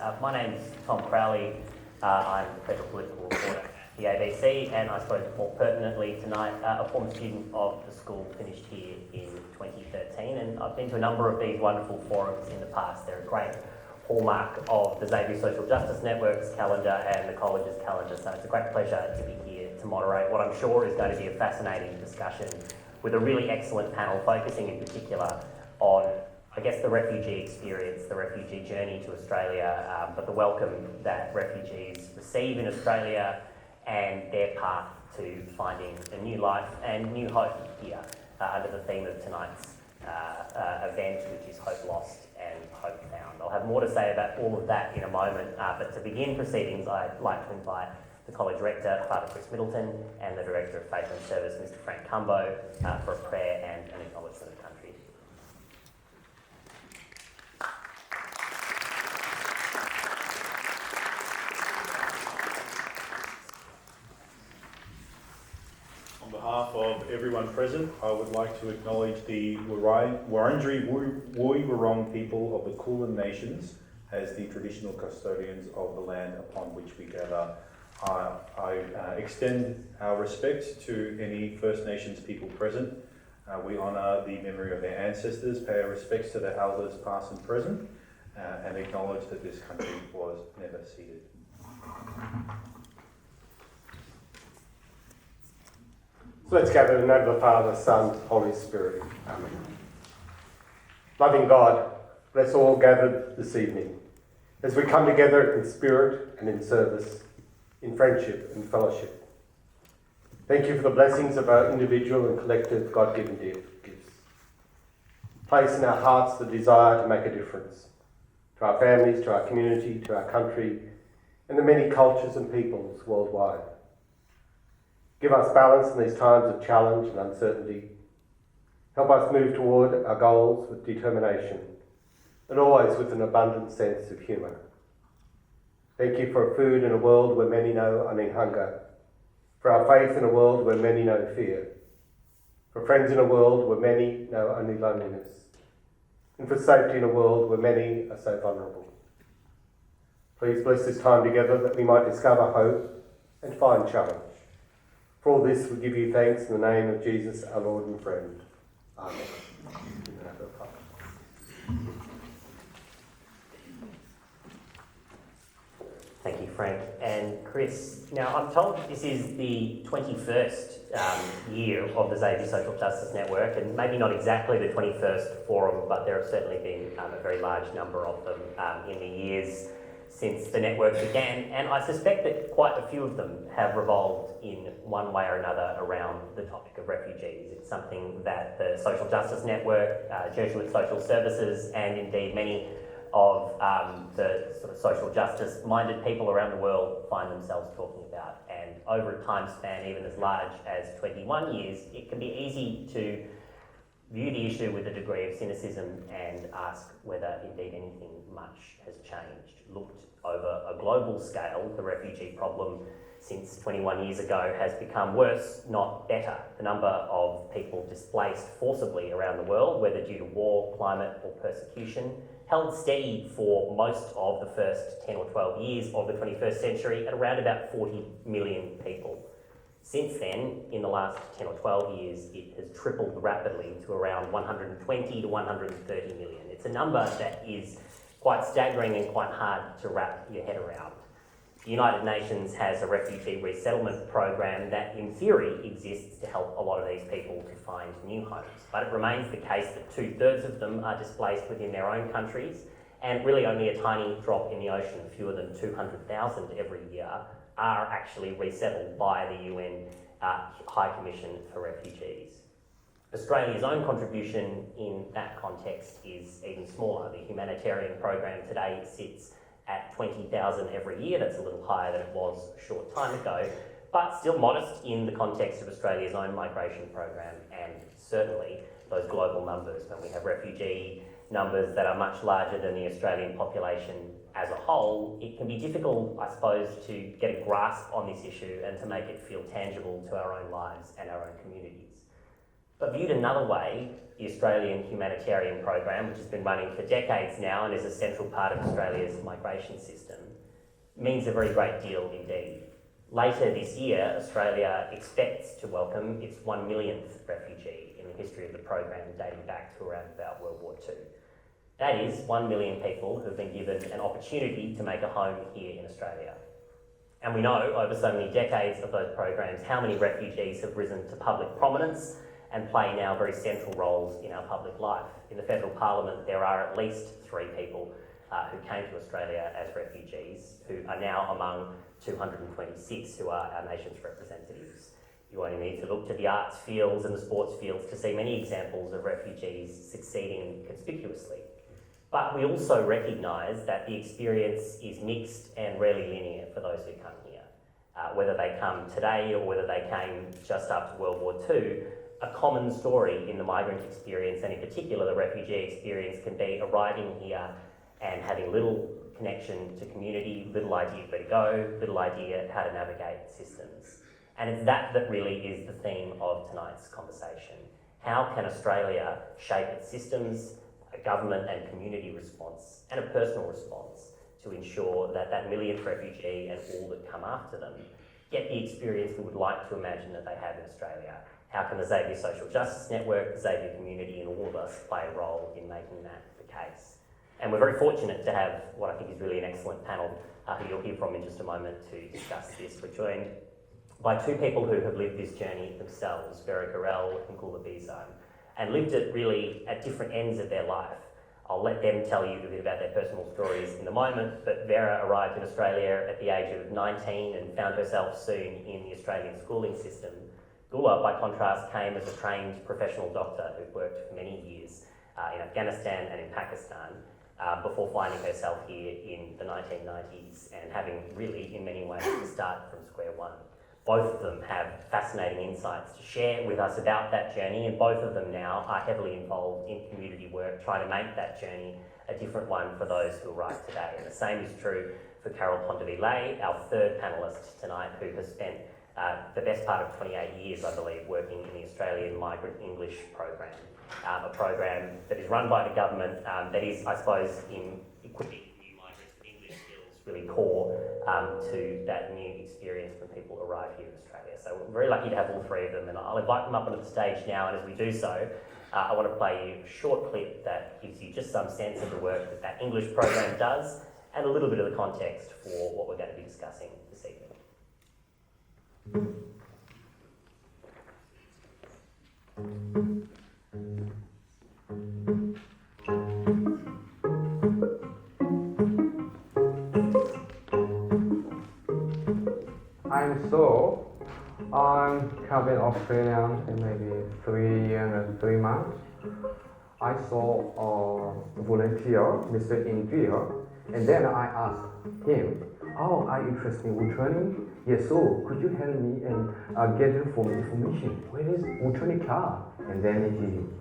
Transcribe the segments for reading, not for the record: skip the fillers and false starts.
My name's Tom Crowley. I'm the Federal Political Reporter at the ABC, and I suppose more pertinently tonight, a former student of the school, finished here in 2013, and I've been to a number of these wonderful forums in the past. They're a great hallmark of the Xavier Social Justice Network's calendar and the college's calendar, so it's a great pleasure to be here to moderate what I'm sure is going to be a fascinating discussion with a really excellent panel focusing in particular on, I guess, the refugee experience, the refugee journey to Australia, but the welcome that refugees receive in Australia and their path to finding a new life and new hope here under the theme of tonight's event, which is Hope Lost and Hope Found. I'll have more to say about all of that in a moment, but to begin proceedings, I'd like to invite the College Rector, Father Chris Middleton, and the Director of Faith and Service, Mr. Frank Cumbo, for a prayer and an acknowledgement of country. On behalf of everyone present, I would like to acknowledge the Wurundjeri Woi Wurrung people of the Kulin Nations as the traditional custodians of the land upon which we gather. I extend our respects to any First Nations people present. We honour the memory of their ancestors, pay our respects to their elders past and present, and acknowledge that this country was never ceded. So let's gather in the name of the Father, Son, Holy Spirit. Amen. Loving God, let's all gather this evening as we come together in spirit and in service, in friendship and fellowship. Thank you for the blessings of our individual and collective God-given gifts. Place in our hearts the desire to make a difference to our families, to our community, to our country, and the many cultures and peoples worldwide. Give us balance in these times of challenge and uncertainty. Help us move toward our goals with determination, and always with an abundant sense of humour. Thank you for food in a world where many know only hunger, for our faith in a world where many know fear, for friends in a world where many know only loneliness, and for safety in a world where many are so vulnerable. Please bless this time together that we might discover hope and find challenge. For all this, we give you thanks in the name of Jesus, our Lord and friend. Amen. Thank you, Frank. And Chris, now I'm told this is the 21st year of the Xavier Social Justice Network, and maybe not exactly the 21st forum, but there have certainly been a very large number of them in the years since the network began, and I suspect that quite a few of them have revolved in one way or another around the topic of refugees. It's something that the Social Justice Network, Jesuit Social Services, and indeed many of the sort of social justice-minded people around the world find themselves talking about. And over a time span even as large as 21 years, it can be easy to view the issue with a degree of cynicism and ask whether indeed anything much has changed. Looked over a global scale, the refugee problem since 21 years ago has become worse, not better. The number of people displaced forcibly around the world, whether due to war, climate or persecution, held steady for most of the first 10 or 12 years of the 21st century at around about 40 million people. Since then, in the last 10 or 12 years, it has tripled rapidly to around 120 to 130 million. It's a number that is quite staggering and quite hard to wrap your head around. The United Nations has a refugee resettlement program that in theory exists to help a lot of these people to find new homes, but it remains the case that 2/3 of them are displaced within their own countries, and really only a tiny drop in the ocean, fewer than 200,000 every year, are actually resettled by the UN High Commission for Refugees. Australia's own contribution in that context is even smaller. The humanitarian program today sits at 20,000 every year. That's a little higher than it was a short time ago, but still modest in the context of Australia's own migration program, and certainly those global numbers. When we have refugee numbers that are much larger than the Australian population as a whole, it can be difficult, I suppose, to get a grasp on this issue and to make it feel tangible to our own lives and our own communities. But viewed another way, the Australian Humanitarian Program, which has been running for decades now and is a central part of Australia's migration system, means a very great deal indeed. Later this year, Australia expects to welcome its 1 millionth refugee in the history of the program, dating back to around about World War II. That is 1 million people who have been given an opportunity to make a home here in Australia. And we know over so many decades of those programs how many refugees have risen to public prominence and play now very central roles in our public life. In the federal parliament, there are at least 3 people who came to Australia as refugees, who are now among 226 who are our nation's representatives. You only need to look to the arts fields and the sports fields to see many examples of refugees succeeding conspicuously. But we also recognise that the experience is mixed and rarely linear for those who come here. Whether they come today or whether they came just after World War II, a common story in the migrant experience, and in particular the refugee experience, can be arriving here and having little connection to community, little idea where to go, little idea how to navigate systems. And it's that really is the theme of tonight's conversation. How can Australia shape its systems, a government and community response, and a personal response to ensure that that millionth refugee and all that come after them get the experience we would like to imagine that they have in Australia? How can the Xavier Social Justice Network, the Xavier community, and all of us play a role in making that the case? And we're very fortunate to have what I think is really an excellent panel who you'll hear from in just a moment to discuss this. We're joined by 2 people who have lived this journey themselves, Vera, Gorel and Gula, Bezhan, and lived it really at different ends of their life. I'll let them tell you a bit about their personal stories in a moment, but Vera arrived in Australia at the age of 19 and found herself soon in the Australian schooling system. Gula, by contrast, came as a trained professional doctor who'd worked for many years in Afghanistan and in Pakistan before finding herself here in the 1990s and having really, in many ways, to start from square one. Both of them have fascinating insights to share with us about that journey, and both of them now are heavily involved in community work, trying to make that journey a different one for those who arrive today. And the same is true for Carole Pondevie-Lay, our 3rd panellist tonight, who has spent the best part of 28 years, I believe, working in the Australian Migrant English Program, a program that is run by the government that is, I suppose, in equipping new migrants with English skills really core to that new experience when people arrive here in Australia. So we're very lucky to have all 3 of them, and I'll invite them up onto the stage now, and as we do so, I want to play you a short clip that gives you just some sense of the work that that English program does and a little bit of the context for what we're going to be discussing this evening. I'm coming Australia in maybe 3 years and 3 months. I saw a volunteer, Mr. Xavier, and then I asked him, "Oh, are you interested in returning?" "Yes, so could you help me and gather for information? Where is returning car?" And then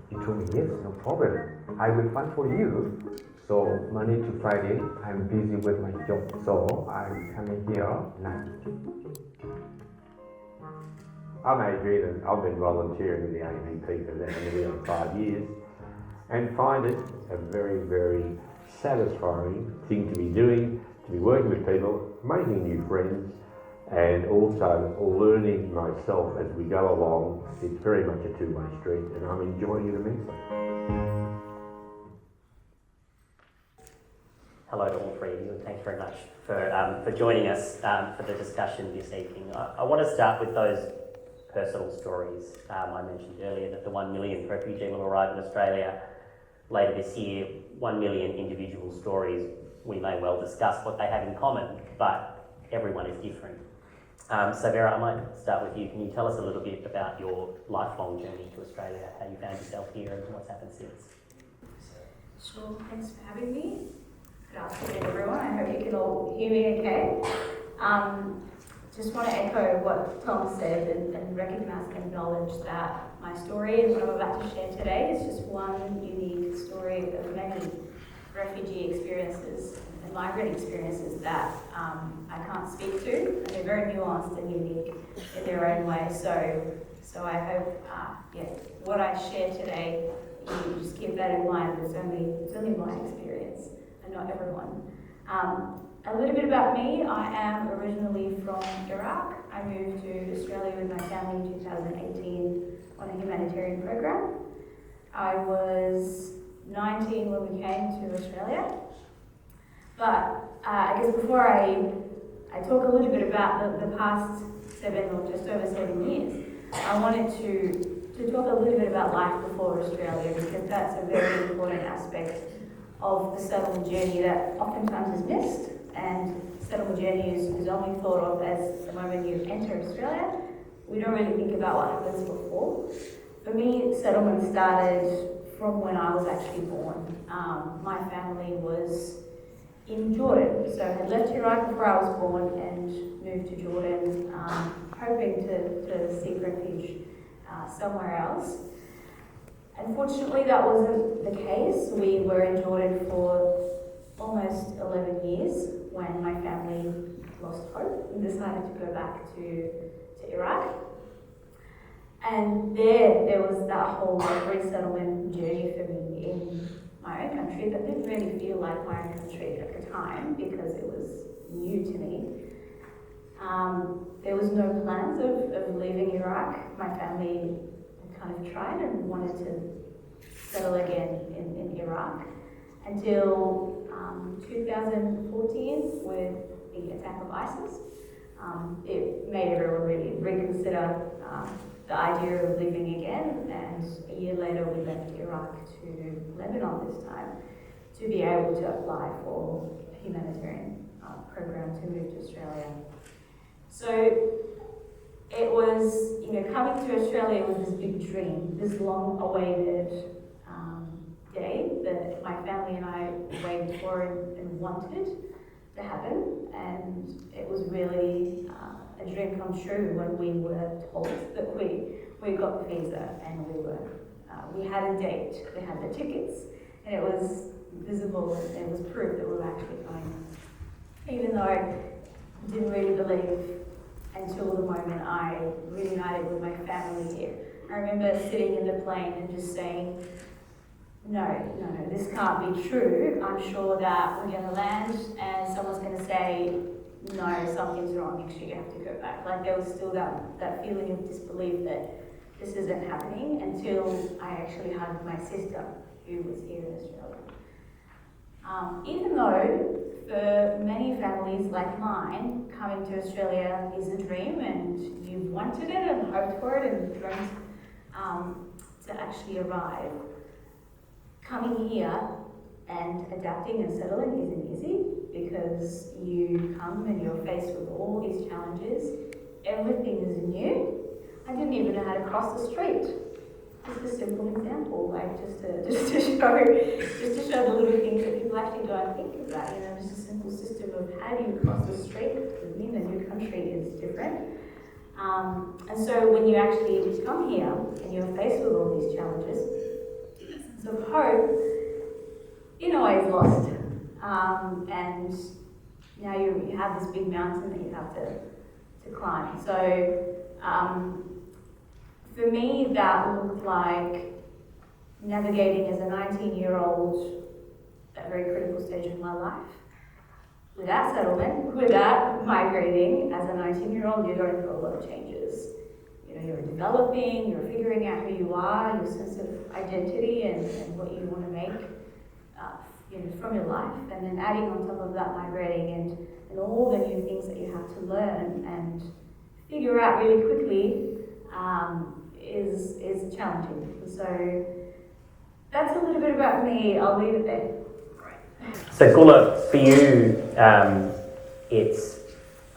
he told me, "Yes, no problem. I will find for you." So Monday to Friday, I'm busy with my job, so I'm coming here now. I'm Adrian, and I've been volunteering with the AMP for nearly 5 years and find it a very, very satisfying thing to be doing, to be working with people, making new friends, and also learning myself as we go along. It's very much a two-way street, and I'm enjoying it immensely. Hello to all 3 of you, and thanks very much for joining us for the discussion this evening. I want to start with those personal stories. I mentioned earlier that the 1 millionth refugee will arrive in Australia later this year. 1 million individual stories. We may well discuss what they have in common, but everyone is different. So Vera, I might start with you. Can you tell us a little bit about your lifelong journey to Australia, how you found yourself here and what's happened since? Sure, thanks for having me. Good afternoon everyone, I hope you can all hear me okay. Just want to echo what Tom said and recognise and acknowledge that my story and what I'm about to share today is just one unique story of many refugee experiences and migrant experiences that I can't speak to, and they're very nuanced and unique in their own way. So I hope what I share today you just keep that in mind. It's only my experience and not everyone. A little bit about me. I am originally from Iraq. I moved to Australia with my family in 2018 on a humanitarian program. I was 19 when we came to Australia. But I guess before I talk a little bit about the past 7 or just over 7 years, I wanted to talk a little bit about life before Australia, because that's a very important aspect of the settlement journey that oftentimes is missed. And settlement journey is only thought of as the moment you enter Australia. We don't really think about what happens before. For me, settlement started from when I was actually born. My family was in Jordan, so I had left Iraq before I was born and moved to Jordan, hoping to seek refuge somewhere else. Unfortunately, that wasn't the case. We were in Jordan for almost 11 years when my family lost hope and decided to go back to Iraq. And there was that whole resettlement journey for me in my own country that didn't really feel like my own country at the time because it was new to me. There was no plans of leaving Iraq. My family kind of tried and wanted to settle again in Iraq until 2014 with the attack of ISIS. It made everyone really reconsider the idea of living again, and a year later we left Iraq to Lebanon this time to be able to apply for a humanitarian program to move to Australia. So it was, coming to Australia was this big dream, this long-awaited day that my family and I waited for and wanted to happen, and it was really a dream come true when we were told that we got the visa and we had a date, we had the tickets, and it was visible and it was proof that we were actually going. Even though I didn't really believe until the moment I reunited with my family here. I remember sitting in the plane and just saying, no, this can't be true. I'm sure that we're going to land and someone's going to say, no, something's wrong, actually you have to go back. Like there was still that feeling of disbelief that this isn't happening until I actually had my sister who was here in Australia. Even though for many families like mine, coming to Australia is a dream and you've wanted it and hoped for it and dreamt to actually arrive, coming here and adapting and settling isn't easy because you come and you're faced with all these challenges. Everything is new. I didn't even know how to cross the street. Just a simple example, like just to show the little things that people actually don't think about. Just a simple system of how do you cross the street. Living in a new country is different. And so when you actually come here and you're faced with all these challenges, of hope, is lost. And now you have this big mountain that you have to climb. So for me, that looked like navigating as a 19-year-old at a very critical stage of my life. Without settlement, without migrating, as a 19-year-old, you're going through a lot of changes. You're developing, you're figuring out who you are, your sense of identity and what you want to make from your life. And then adding on top of that, migrating and all the new things that you have to learn and figure out really quickly is challenging. So that's a little bit about me. I'll leave it there. So Gula, for you, it's,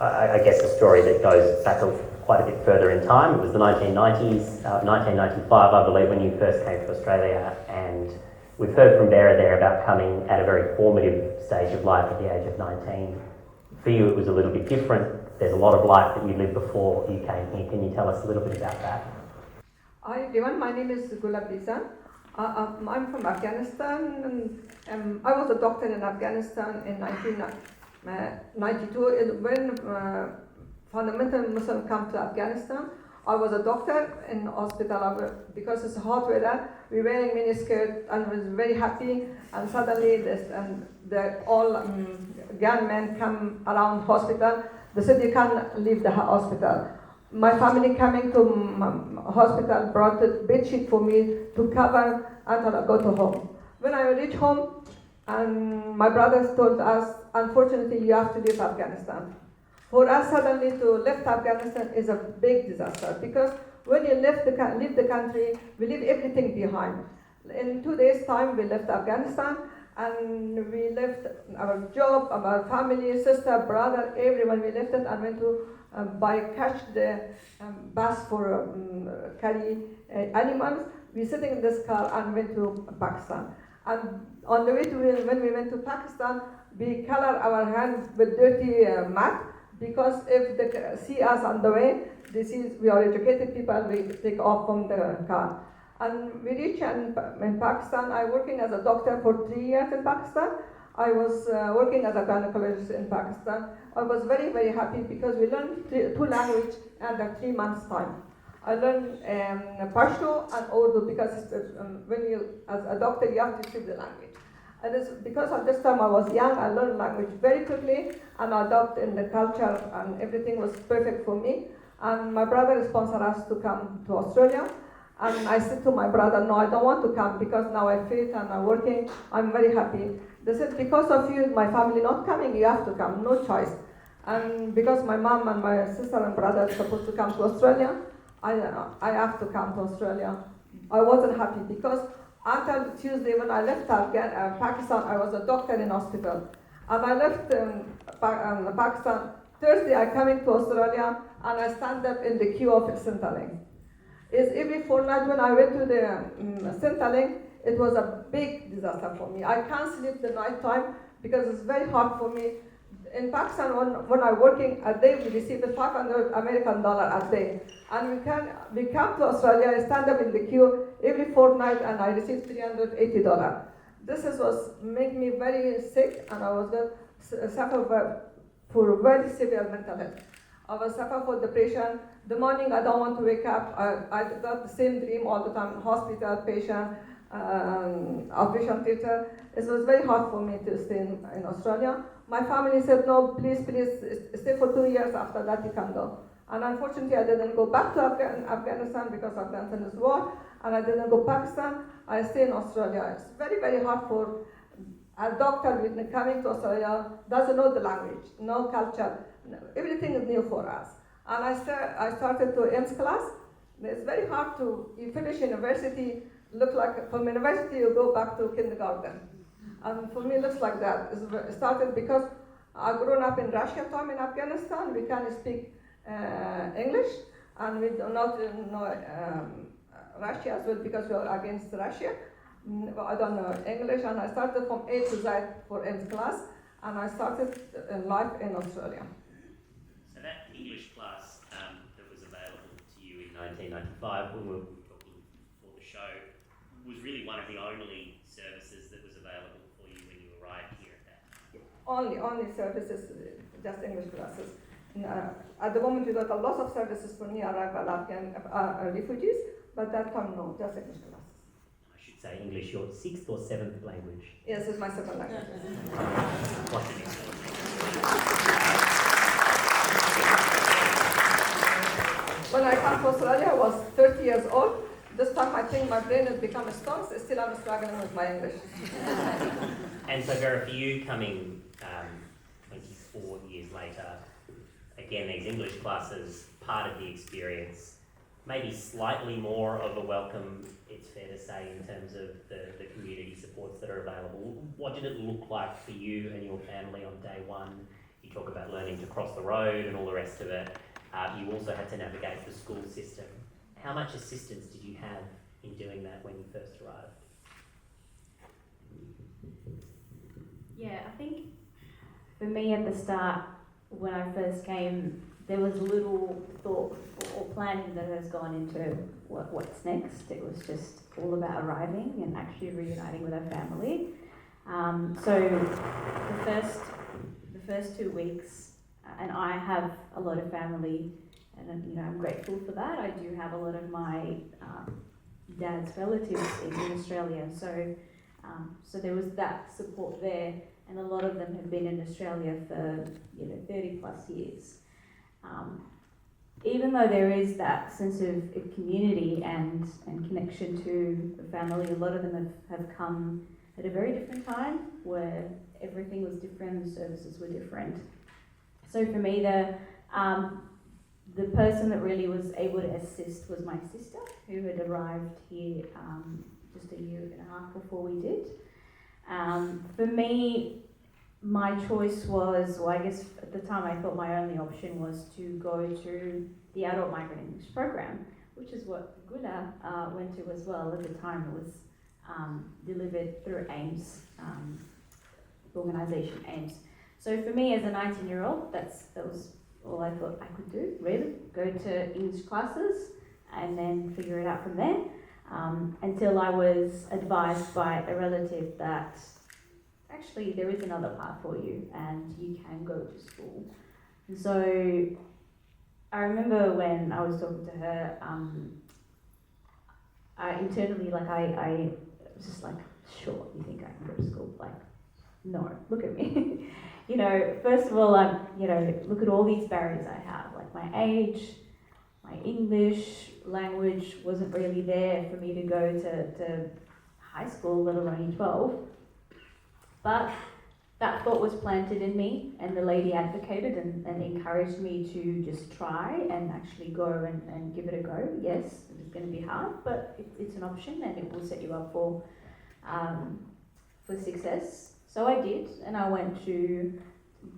I guess, a story that goes back quite a bit further in time. It was the 1990s, 1995, I believe, when you first came to Australia, and we've heard from Vera there about coming at a very formative stage of life at the age of 19. For you, it was a little bit different. There's a lot of life that you lived before you came here. Can you tell us a little bit about that? Hi everyone, my name is Gula Bezhan. I'm from Afghanistan, and I was a doctor in Afghanistan in 1992 when fundamental Muslims come to Afghanistan. I was a doctor in hospital because it's hot weather. We were wearing miniskirt and was very happy. And suddenly, all gunmen come around hospital. They said you can't leave the hospital. My family coming to hospital brought a bed sheet for me to cover until I go to home. When I reached home, and my brothers told us, unfortunately, you have to leave Afghanistan. For us, suddenly to leave Afghanistan is a big disaster because when you leave the country, we leave everything behind. In 2 days' time, we left Afghanistan and we left our job, our family, sister, brother, everyone. We left it and went to catch the bus for carry animals. We sitting in this car and went to Pakistan. And on the way when we went to Pakistan, we color our hands with dirty mat because if they see us on the way, we are educated people, we take off from the car. And we reached in Pakistan. I working as a doctor for 3 years in Pakistan. I was working as a gynecologist in Pakistan. I was very, very happy because we learned 2 languages under 3 months' time. I learned Pashto and Urdu because when you, as a doctor, you have to speak the language. And it's because at this time I was young, I learned language very quickly and adopted in the culture and everything was perfect for me. And my brother sponsored us to come to Australia. And I said to my brother, no, I don't want to come because now I'm fit and I'm working. I'm very happy. They said, because of you, my family not coming, you have to come, no choice. And because my mom and my sister and brother are supposed to come to Australia, I have to come to Australia. I wasn't happy because until Tuesday when I left Pakistan, I was a doctor in hospital. And I left Pakistan. Thursday I coming to Australia and I stand up in the queue of Centrelink. It's every fortnight when I went to the Centrelink, it was a big disaster for me. I can't sleep the night time because it's very hard for me. In Pakistan, when I'm working a day, we receive $500 American a day. And we come to Australia, I stand up in the queue every fortnight and I receive $380. This was make me very sick and I was going to suffer for very severe mental health. I was suffering for depression. The morning I don't want to wake up. I got the same dream all the time, hospital, patient, operation theater. It was very hard for me to stay in Australia. My family said, no, please stay for 2 years, after that you can go. And unfortunately I didn't go back to Afghanistan because Afghanistan is war, and I didn't go Pakistan, I stay in Australia. It's very, very hard for a doctor coming to Australia, doesn't know the language, no culture, everything is new for us. And I started to EMS class. It's very hard you finish university, look like from university you go back to kindergarten. And for me it looks like that. It started because I grew up in Russia time in Afghanistan. We can speak English and we do not know Russia as well because we are against Russia. I don't know English, and I started from A to Z for EMS class, and I started life in Australia. So that English class that was available to you in 1995 when we were talking for the show was really one of the only services that was available for you when you arrived here at that time? Only services, just English classes. At the moment we got a lot of services for new arrival Afghan refugees, but that time no, just English classes. I should say English, your 6th or 7th language? Yes, it's my second language. What's the next one? When I came to Australia, I was 30 years old. This time I think my brain has become a stone, so still I'm struggling with my English. And so Vera, for you coming 24 years later, again these English classes, part of the experience, maybe slightly more of a welcome, it's fair to say, in terms of the community supports that are available. What did it look like for you and your family on day one? You talk about learning to cross the road and all the rest of it. You also had to navigate the school system. How much assistance did you have in doing that when you first arrived? Yeah, I think for me at the start, when I first came, there was little thought or planning that has gone into what's next. It was just all about arriving and actually reuniting with our family. So the first 2 weeks, and I have a lot of family and I'm grateful for that. I do have a lot of my dad's relatives in Australia, so there was that support there, and a lot of them have been in Australia for 30 plus years. Even though there is that sense of community and connection to the family, a lot of them have come at a very different time where everything was different, the services were different. So for me, the person that really was able to assist was my sister, who had arrived here just a year and a half before we did. For me, my choice was, well, I guess at the time I thought my only option was to go to the Adult Migrant English program, which is what Gula went to as well. At the time it was delivered through AIMS, organisation AIMS. So for me as a 19-year-old, that was all I thought I could do, really. Go to English classes and then figure it out from there, until I was advised by a relative that actually there is another path for you and you can go to school. And so I remember when I was talking to her, I internally, I was just like, sure, you think I can go to school? Like, no, look at me. First of all, look at all these barriers I have, like my age, my English language wasn't really there for me to go to high school, let alone 12. But that thought was planted in me, and the lady advocated and encouraged me to just try and actually go and give it a go. Yes, it's going to be hard, but it's an option and it will set you up for success. So I did, and I went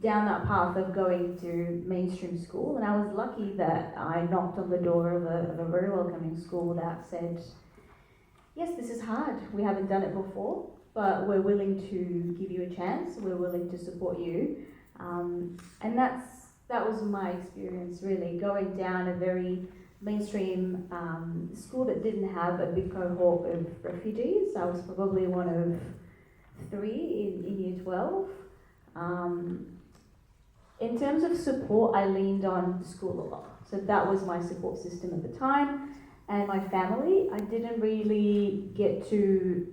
down that path of going to mainstream school, and I was lucky that I knocked on the door of a very welcoming school that said, yes, this is hard, we haven't done it before, but we're willing to give you a chance, we're willing to support you. And that was my experience, really, going down a very mainstream school that didn't have a big cohort of refugees. I was probably one of 3 in year 12. In terms of support, I leaned on the school a lot. So that was my support system at the time. And my family, I didn't really get to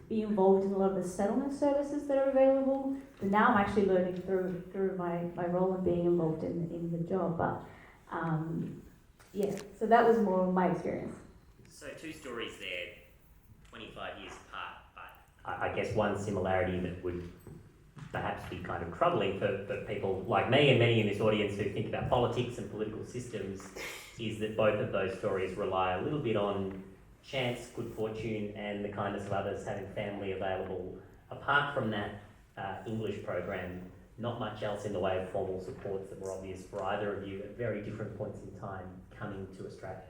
be involved in a lot of the settlement services that are available. But now I'm actually learning through my role and being involved in the job. But so that was more of my experience. So 2 stories there, 25 years apart, but I guess one similarity that would perhaps be kind of troubling for people like me and many in this audience who think about politics and political systems is that both of those stories rely a little bit on chance, good fortune, and the kindness of others having family available. Apart from that English program, not much else in the way of formal supports that were obvious for either of you at very different points in time coming to Australia.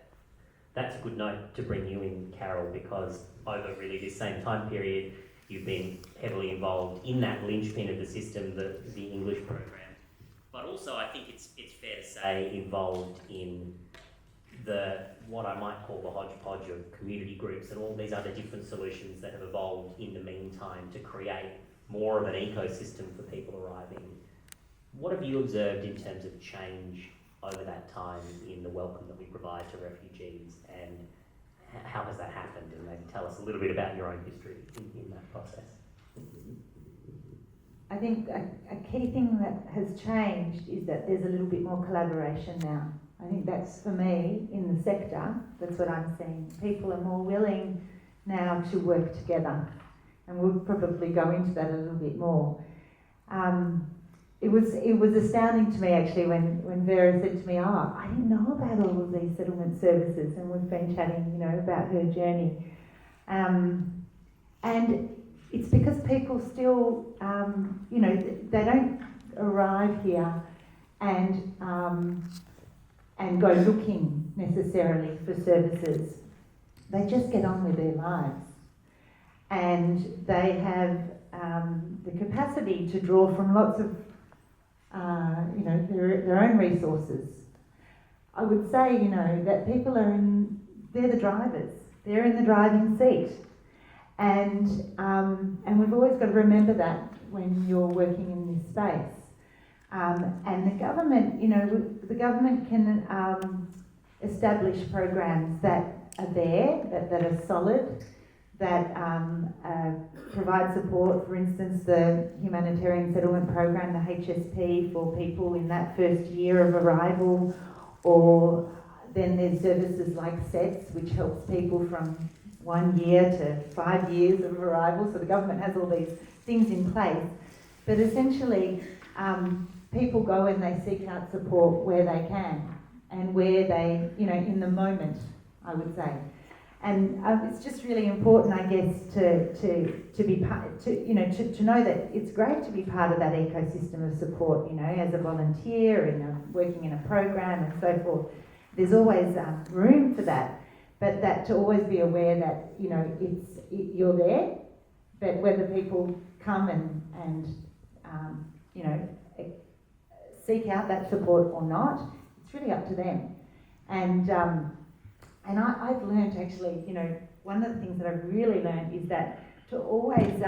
That's a good note to bring you in, Carole, because over really this same time period, you've been heavily involved in that linchpin of the system, the English program. But also, I think it's fair to say, involved in what I might call the hodgepodge of community groups and all these other different solutions that have evolved in the meantime to create more of an ecosystem for people arriving. What have you observed in terms of change over that time in the welcome that we provide to refugees, and how has that happened? And maybe tell us a little bit about your own history in that process. I think a key thing that has changed is that there's a little bit more collaboration now. I think that's, for me, in the sector, that's what I'm seeing. People are more willing now to work together, and we'll probably go into that a little bit more. It was astounding to me, actually, when Vera said to me, I didn't know about all of these settlement services, and we've been chatting, about her journey. And it's because people still, they don't arrive here and go looking necessarily for services. They just get on with their lives, and they have the capacity to draw from lots of their own resources. I would say, that people they're the drivers. They're in the driving seat. And we've always got to remember that when you're working in this space. And the government, the government can establish programs that are there, that are solid, that provide support. For instance, the Humanitarian Settlement Program, the HSP, for people in that first year of arrival, or then there's services like SETS, which helps people from 1 year to 5 years of arrival. So the government has all these things in place. But essentially, people go and they seek out support where they can and where they, in the moment, I would say. And it's just really important, I guess, to be part, to know that it's great to be part of that ecosystem of support, as a volunteer, working in a program and so forth. There's always room for that, but that to always be aware that, you're there, but whether people come and seek out that support or not, it's really up to them. And I've learned actually, one of the things that I've really learned is that to always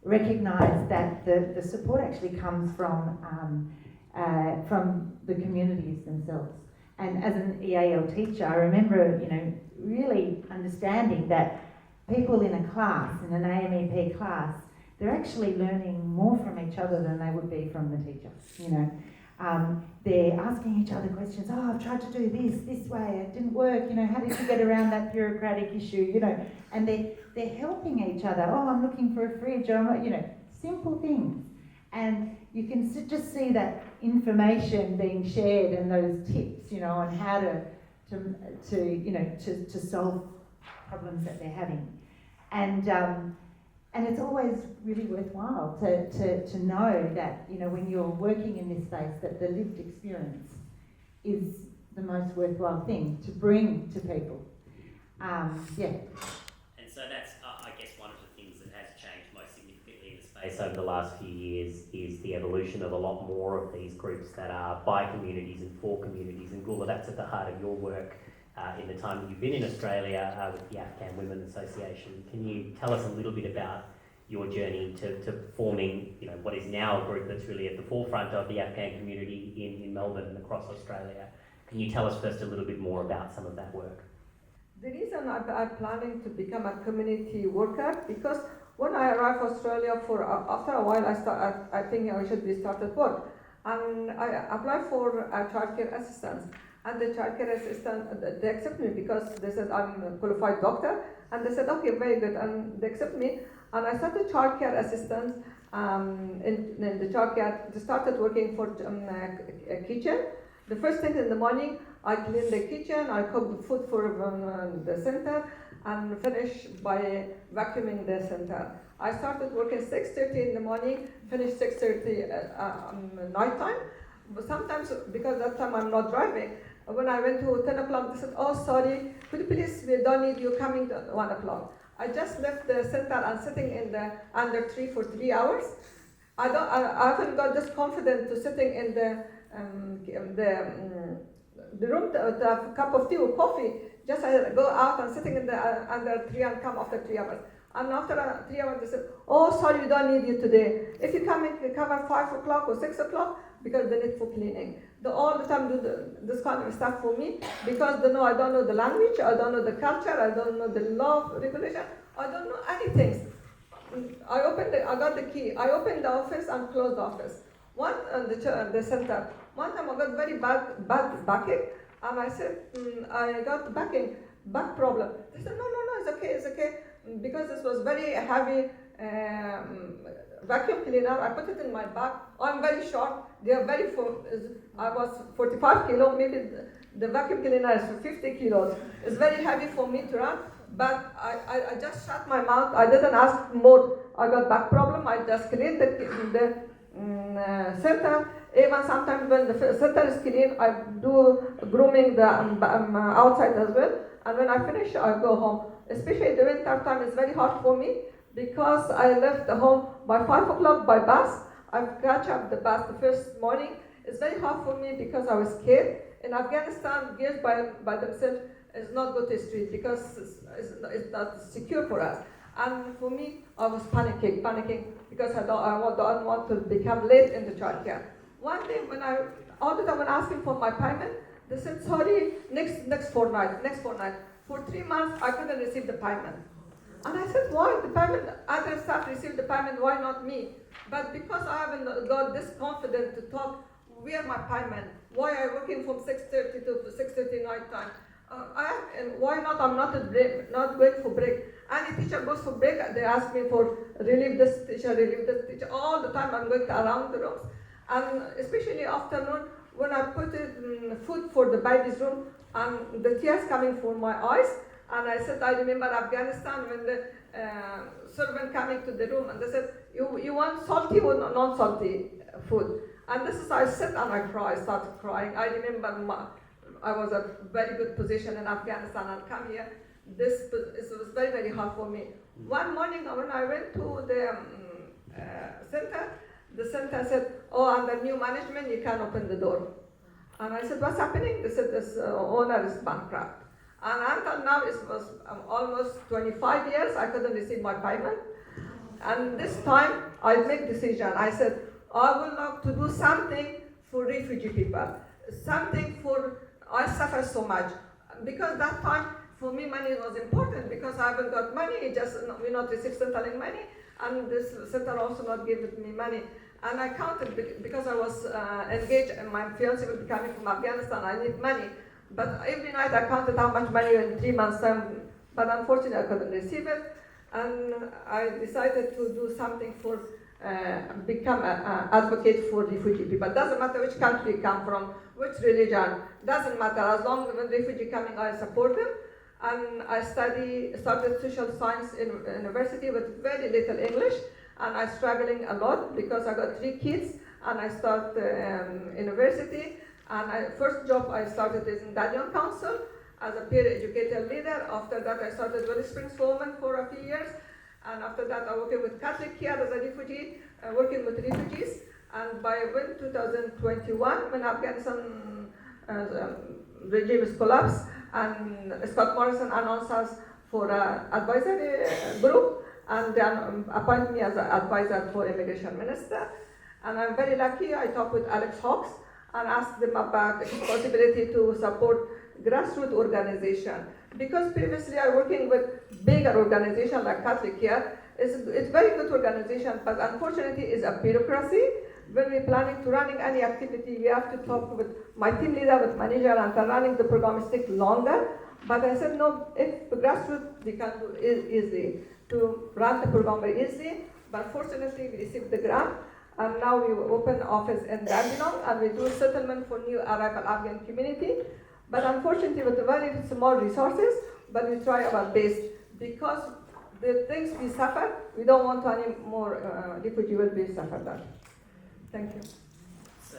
recognise that the support actually comes from the communities themselves. And as an EAL teacher, I remember, really understanding that people in a class, in an AMEP class, they're actually learning more from each other than they would be from the teacher, They're asking each other questions. Oh, I've tried to do this way, it didn't work, how did you get around that bureaucratic issue, and they're helping each other. Oh, I'm looking for a fridge, or I'm, simple things. And you can just see that information being shared and those tips, on how to solve problems that they're having. And it's always really worthwhile to know that, when you're working in this space, that the lived experience is the most worthwhile thing to bring to people. And so that's, I guess, one of the things that has changed most significantly in the space over the last few years is the evolution of a lot more of these groups that are by communities and for communities. And Gula, that's at the heart of your work. In the time that you've been in Australia with the Afghan Women Association, can you tell us a little bit about your journey to forming, what is now a group that's really at the forefront of the Afghan community in Melbourne and across Australia? Can you tell us first a little bit more about some of that work? The reason I'm planning to become a community worker, because when I arrived Australia, after a while I think I should be started work, and I applied for a childcare assistant. And the childcare assistant, they accepted me because they said I'm a qualified doctor, and they said, okay, very good, and they accepted me. And I started childcare assistant in the childcare. They started working for a kitchen. The first thing in the morning, I clean the kitchen, I cook the food for the center, and finish by vacuuming the center. I started working 6:30 in the morning, finished 6:30 night time. But sometimes, because that time I'm not driving, when I went to 10 o'clock, they said, oh, sorry, could you please, we don't need you coming at 1 o'clock. I just left the center and sitting in the under tree for 3 hours. I haven't got this confident to sitting in the room to have a cup of tea or coffee. Just I go out and sitting in the under tree and come after 3 hours. And after 3 hours, they said, oh, sorry, we don't need you today. If you come in, you come at 5 o'clock or 6 o'clock, because they need for cleaning. They all the time do this kind of stuff for me, because they know I don't know the language, I don't know the culture, I don't know the law regulation, I don't know anything. I got the key. I opened the office and closed the office. The center. One time I got very bad backache, and I said, I got back problem. They said, no, it's okay. Because this was very heavy vacuum cleaner, I put it in my bag. I'm very short. They are very full. I was 45 kilos. Maybe the vacuum cleaner is 50 kilos. It's very heavy for me to run. But I just shut my mouth. I didn't ask more. I got back problem. I just cleaned the center. Even sometimes when the center is clean, I do grooming the outside as well. And when I finish, I go home. Especially the winter time is very hard for me, because I left the home by 5 o'clock by bus. I catch up the bus the first morning. It's very hard for me because I was scared. In Afghanistan, girls by themselves is not go to the street because it's not secure for us. And for me, I was panicking because I don't want to become late in the childcare. One day all the time when asking for my payment, they said, sorry, next fortnight. For 3 months, I couldn't receive the payment. And I said, why? The payment, other staff received the payment, why not me? But because I haven't got this confident to talk, where my payment? Why I working from 6:30 to 6:30 night time? And why not? I'm not going for break. Any teacher goes for break, they ask me for relieve this teacher. All the time I'm going around the rooms. And especially afternoon, when I put food for the baby's room, and the tears coming from my eyes, and I said, I remember Afghanistan when the servant coming to the room, and they said, you want salty or non-salty food? And this is, I sit and I started crying. I remember I was a very good position in Afghanistan and come here. This was very, very hard for me. One morning when I went to the center, the center said, oh, under new management, you can't open the door. And I said, what's happening? They said, this owner is bankrupt. And until now, it was almost 25 years, I couldn't receive my payment. And this time, I made decision. I said, I would like to do something for refugee people. Something for, I suffer so much. Because that time, for me, money was important because I haven't got money, we not receive Centrelink money, and this center also not give me money. And I counted because I was engaged and my fiancé will be coming from Afghanistan, I need money. But every night I counted how much money in 3 months time, but unfortunately I couldn't receive it. And I decided to do something for, become an advocate for refugee people. Doesn't matter which country you come from, which religion, doesn't matter. As long as when refugee coming, I support them. And I started social science in university with very little English. And I'm struggling a lot because I got 3 kids and I start university. And first job I started is in Dalian Council as a peer educator leader. After that I started with Springs Women for a few years. And after that I worked with Catholic Care as a refugee, working with refugees. And by 2021, when Afghanistan regime is collapsed, and Scott Morrison announced us for an advisory group, and then appointed me as an advisor for immigration minister. And I'm very lucky, I talked with Alex Hawks and asked them about the possibility to support grassroots organization. Because previously I working with bigger organization like Catholic Care. It's very good organization, but unfortunately it's a bureaucracy. When we're planning to running any activity, we have to talk with my team leader, with manager, and running the program takes longer. But I said, no, if the grassroots, we can do easily to run the program very easily. But fortunately, we received the grant, and now we open office in Dandenong, and we do settlement for new arrival Afghan community. But unfortunately, with very small resources, but we try our best because the things we suffer, we don't want any more refugee will be suffered that. Thank you. So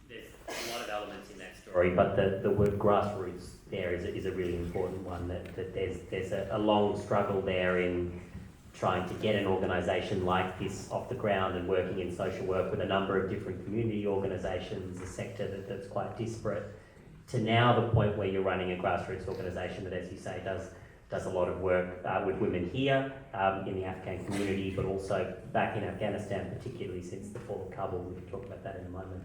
there's a lot of elements in that story, but the word grassroots there is a really important one. That there's a long struggle there in trying to get an organisation like this off the ground and working in social work with a number of different community organisations, a sector that's quite disparate, to now the point where you're running a grassroots organisation that, as you say, does a lot of work with women here in the Afghan community, but also back in Afghanistan, particularly since the fall of Kabul. We can talk about that in a moment.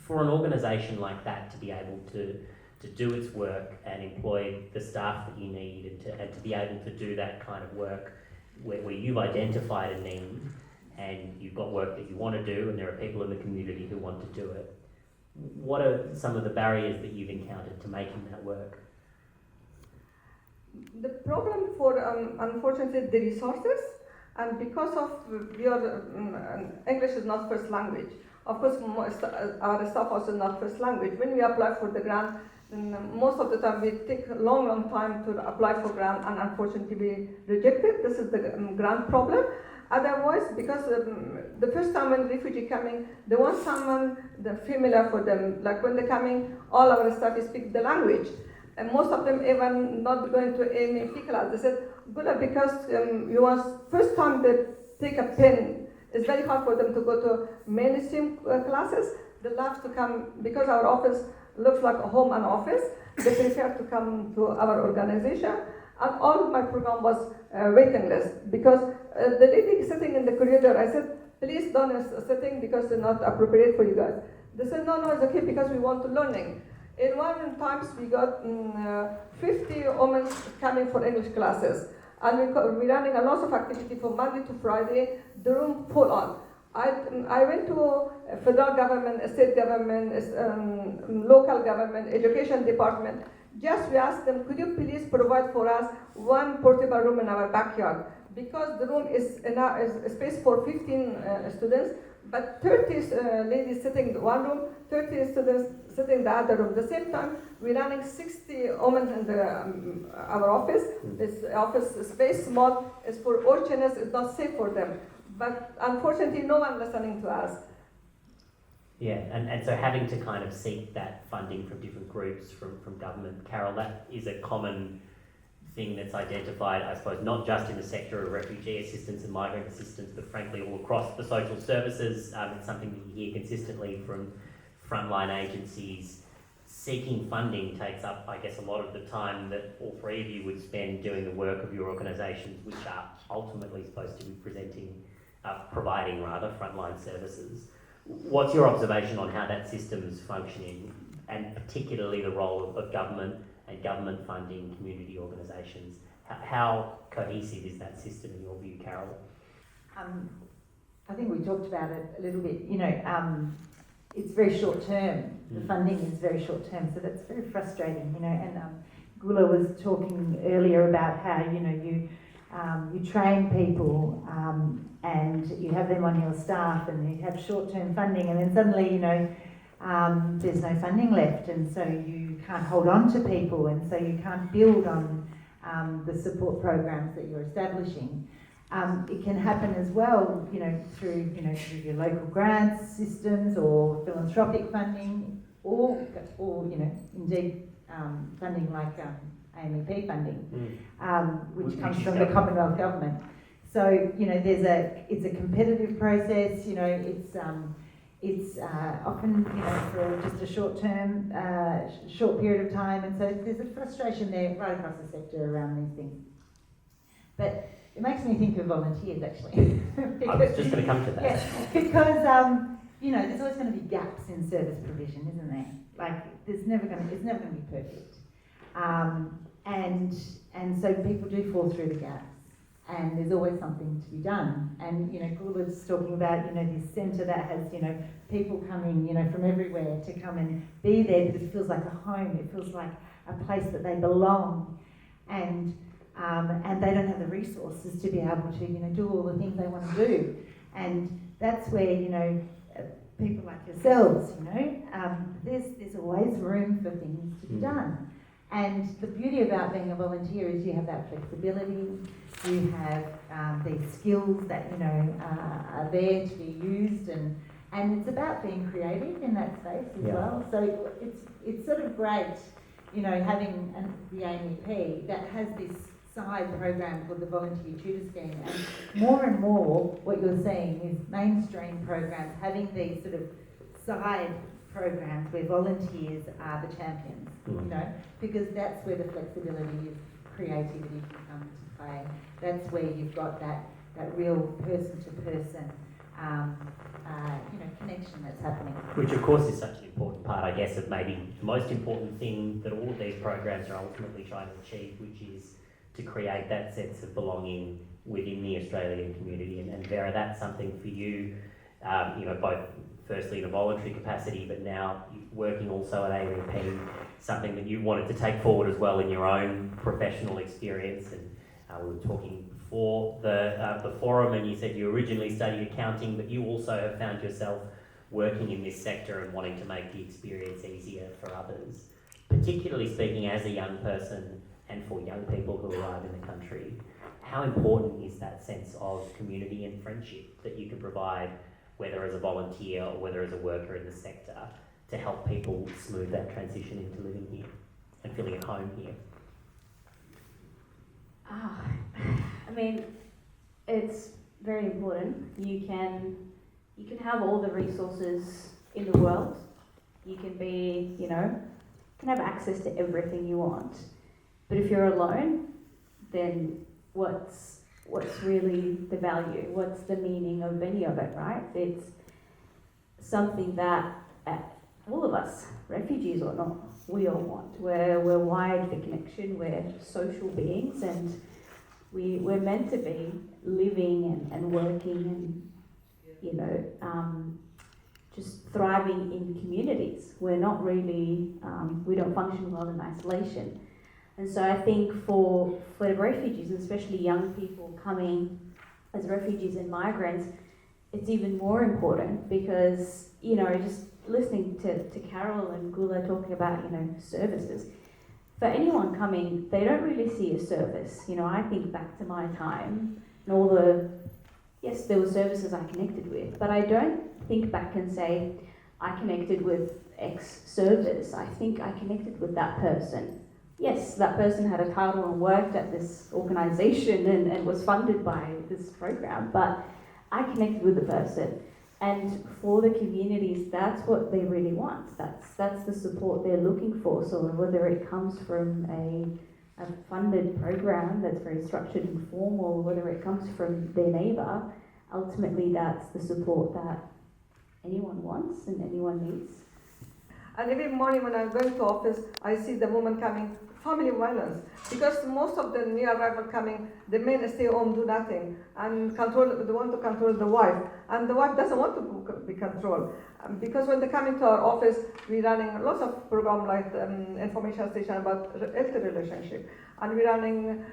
For an organisation like that to be able to do its work and employ the staff that you need and to be able to do that kind of work where you've identified a need and you've got work that you want to do and there are people in the community who want to do it, what are some of the barriers that you've encountered to making that work? The problem for, unfortunately, the resources, and because of your English is not first language. Of course, our staff also not first language. When we apply for the grant, most of the time we take a long time to apply for grant, and unfortunately we rejected. This is the grant problem. Otherwise, because the first time when refugee coming, they want someone familiar for them. Like when they're coming, all our staff speak the language. And most of them even not going to any class. They said, Gula, because you want first time they take a pen, it's very hard for them to go to mainstream classes. They love to come, because our office looks like a home and office, they prefer to come to our organization. And all my program was waiting list, because the lady sitting in the corridor, I said, please don't setting because they're not appropriate for you guys. They said, no, it's okay because we want to learning. In one times we got 50 women coming for English classes. And we're running a lot of activity from Monday to Friday, the room full on. I went to federal government, state government, local government, education department. Just we asked them, could you please provide for us one portable room in our backyard? Because the room is a space for 15 students, but 30 ladies sitting in one room, 30 students sitting in the other room. At the same time, we're running 60 women in our office. This office space small is for all channels, it's not safe for them. But unfortunately, no one listening to us. Yeah, and so having to kind of seek that funding from different groups, from government, Carole, that is a common thing that's identified, I suppose, not just in the sector of refugee assistance and migrant assistance, but frankly all across the social services. It's something that you hear consistently from frontline agencies. Seeking funding takes up, I guess, a lot of the time that all three of you would spend doing the work of your organisations, which are ultimately supposed to be providing frontline services. What's your observation on how that system's functioning, and particularly the role of government and government funding community organisations? How cohesive is that system in your view, Carole? I think we talked about it a little bit. It's very short term. The funding is very short term, so that's very frustrating. And Gula was talking earlier about how you train people and you have them on your staff and you have short-term funding, and then suddenly there's no funding left, and so you can't hold on to people, and so you can't build on the support programs that you're establishing. It can happen as well, through your local grants systems or philanthropic funding, or indeed funding like AMEP funding, which comes from the Commonwealth Government. So it's a competitive process. It's often for just a short period of time, and so there's a frustration there right across the sector around these things. But it makes me think of volunteers, actually. I was just going to come to that. Yeah, because there's always going to be gaps in service provision, isn't there? Like it's never going to be perfect. And so people do fall through the gaps, and there's always something to be done. And Gula's talking about this centre that has people coming from everywhere to come and be there, because it feels like a home. It feels like a place that they belong, and they don't have the resources to be able to do all the things they want to do. And that's where people like yourselves, there's always room for things to be done. And the beauty about being a volunteer is you have that flexibility, you have these skills that are there to be used, and it's about being creative in that space as well. So it's sort of great, having the AMEP that has this side program called the Volunteer Tutor Scheme, and more what you're seeing is mainstream programs having these sort of side programs where volunteers are the champions, because that's where the flexibility of creativity can come into play. That's where you've got that real person-to-person connection that's happening. Which of course is such an important part, I guess, of maybe the most important thing that all of these programs are ultimately trying to achieve, which is to create that sense of belonging within the Australian community. And Vera, that's something for you, both firstly in a voluntary capacity, but now working also at AMEP, something that you wanted to take forward as well in your own professional experience. And we were talking before the forum, and you said you originally studied accounting, but you also have found yourself working in this sector and wanting to make the experience easier for others, particularly speaking as a young person and for young people who arrive in the country. How important is that sense of community and friendship that you can provide, whether as a volunteer or whether as a worker in the sector, to help people smooth that transition into living here and feeling at home here? I mean, it's very important. You can have all the resources in the world. You can be, can have access to everything you want. But if you're alone, then what's what's really the value, what's the meaning of any of it, right? It's something that all of us, refugees or not, we all want. We're wired for connection, we're social beings, and we're meant to be living and working and, just thriving in communities. We're not really, we don't function well in isolation. And so I think for refugees, especially young people coming as refugees and migrants, it's even more important because, just listening to Carole and Gula talking about, services. For anyone coming, they don't really see a service. I think back to my time and all yes, there were services I connected with, but I don't think back and say, I connected with X service. I think I connected with that person. Yes, that person had a title and worked at this organisation and was funded by this program, but I connected with the person. And for the communities, that's what they really want. That's the support they're looking for. So whether it comes from a funded program that's very structured and formal, whether it comes from their neighbour, ultimately that's the support that anyone wants and anyone needs. And every morning when I'm going to office, I see the woman coming, family violence. Because most of the new arrival coming, the men stay home, do nothing, and they want to control the wife. And the wife doesn't want to be controlled. Because when they come into our office, we're running lots of programs like information station about healthy relationship. And we're running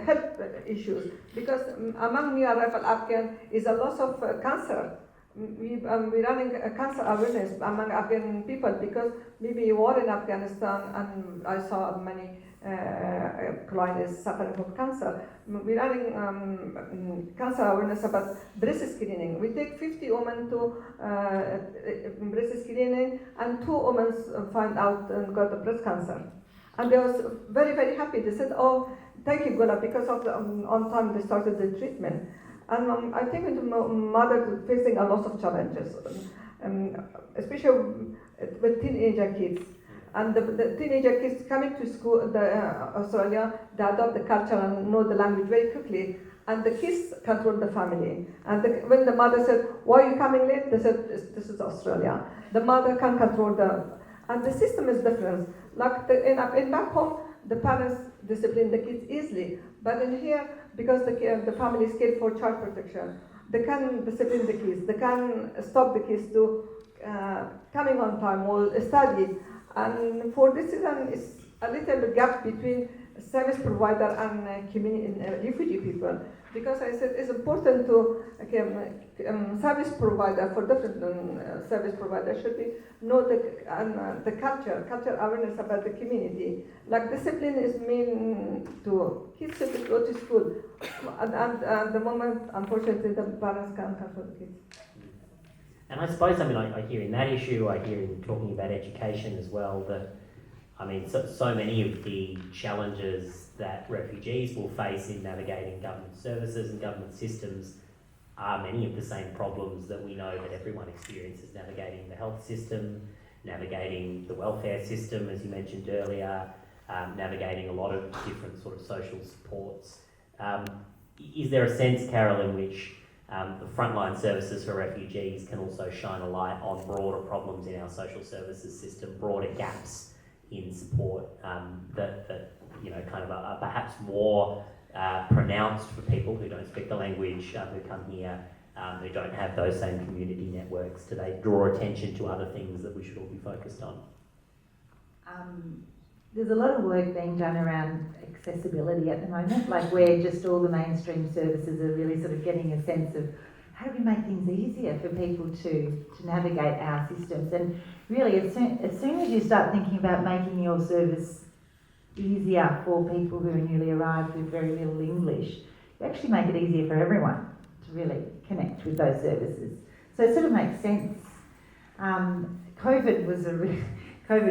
health issues. Because among new arrival Afghan is a lot of cancer. We're running a cancer awareness among Afghan people because maybe war in Afghanistan and I saw many clients suffering from cancer. We're running cancer awareness about breast screening. We take 50 women to breast screening and 2 women find out and got the breast cancer. And they was very, very happy. They said, oh, thank you, Gula, because of on time they started the treatment. And I think the mother facing a lot of challenges, especially with teenager kids. And the teenager kids coming to school, Australia, they adopt the culture and know the language very quickly. And the kids control the family. And when the mother said, why are you coming late? They said, this is Australia. The mother can control and the system is different. Like in back home, the parents discipline the kids easily. But in here, because the family is scared for child protection, they can discipline the kids. They can stop the kids to coming on time or study. And for this reason, it's a little gap between service provider and community refugee people. Because I said it's important to service provider for different service providers should be know the culture awareness about the community. Like discipline is mean to kids should go to school, and the moment unfortunately the parents can't control the kids. And I suppose, I hear in that issue, I hear in talking about education as well, that, so many of the challenges that refugees will face in navigating government services and government systems are many of the same problems that we know that everyone experiences, navigating the health system, navigating the welfare system, as you mentioned earlier, navigating a lot of different sort of social supports. Is there a sense, Carole, in which the frontline services for refugees can also shine a light on broader problems in our social services system, broader gaps in support that kind of are perhaps more pronounced for people who don't speak the language, who come here, who don't have those same community networks? Do they draw attention to other things that we should all be focused on? There's a lot of work being done around accessibility at the moment, like where just all the mainstream services are really sort of getting a sense of how do we make things easier for people to navigate our systems. And really, as soon as you start thinking about making your service easier for people who are newly arrived with very little English, you actually make it easier for everyone to really connect with those services. So it sort of makes sense. COVID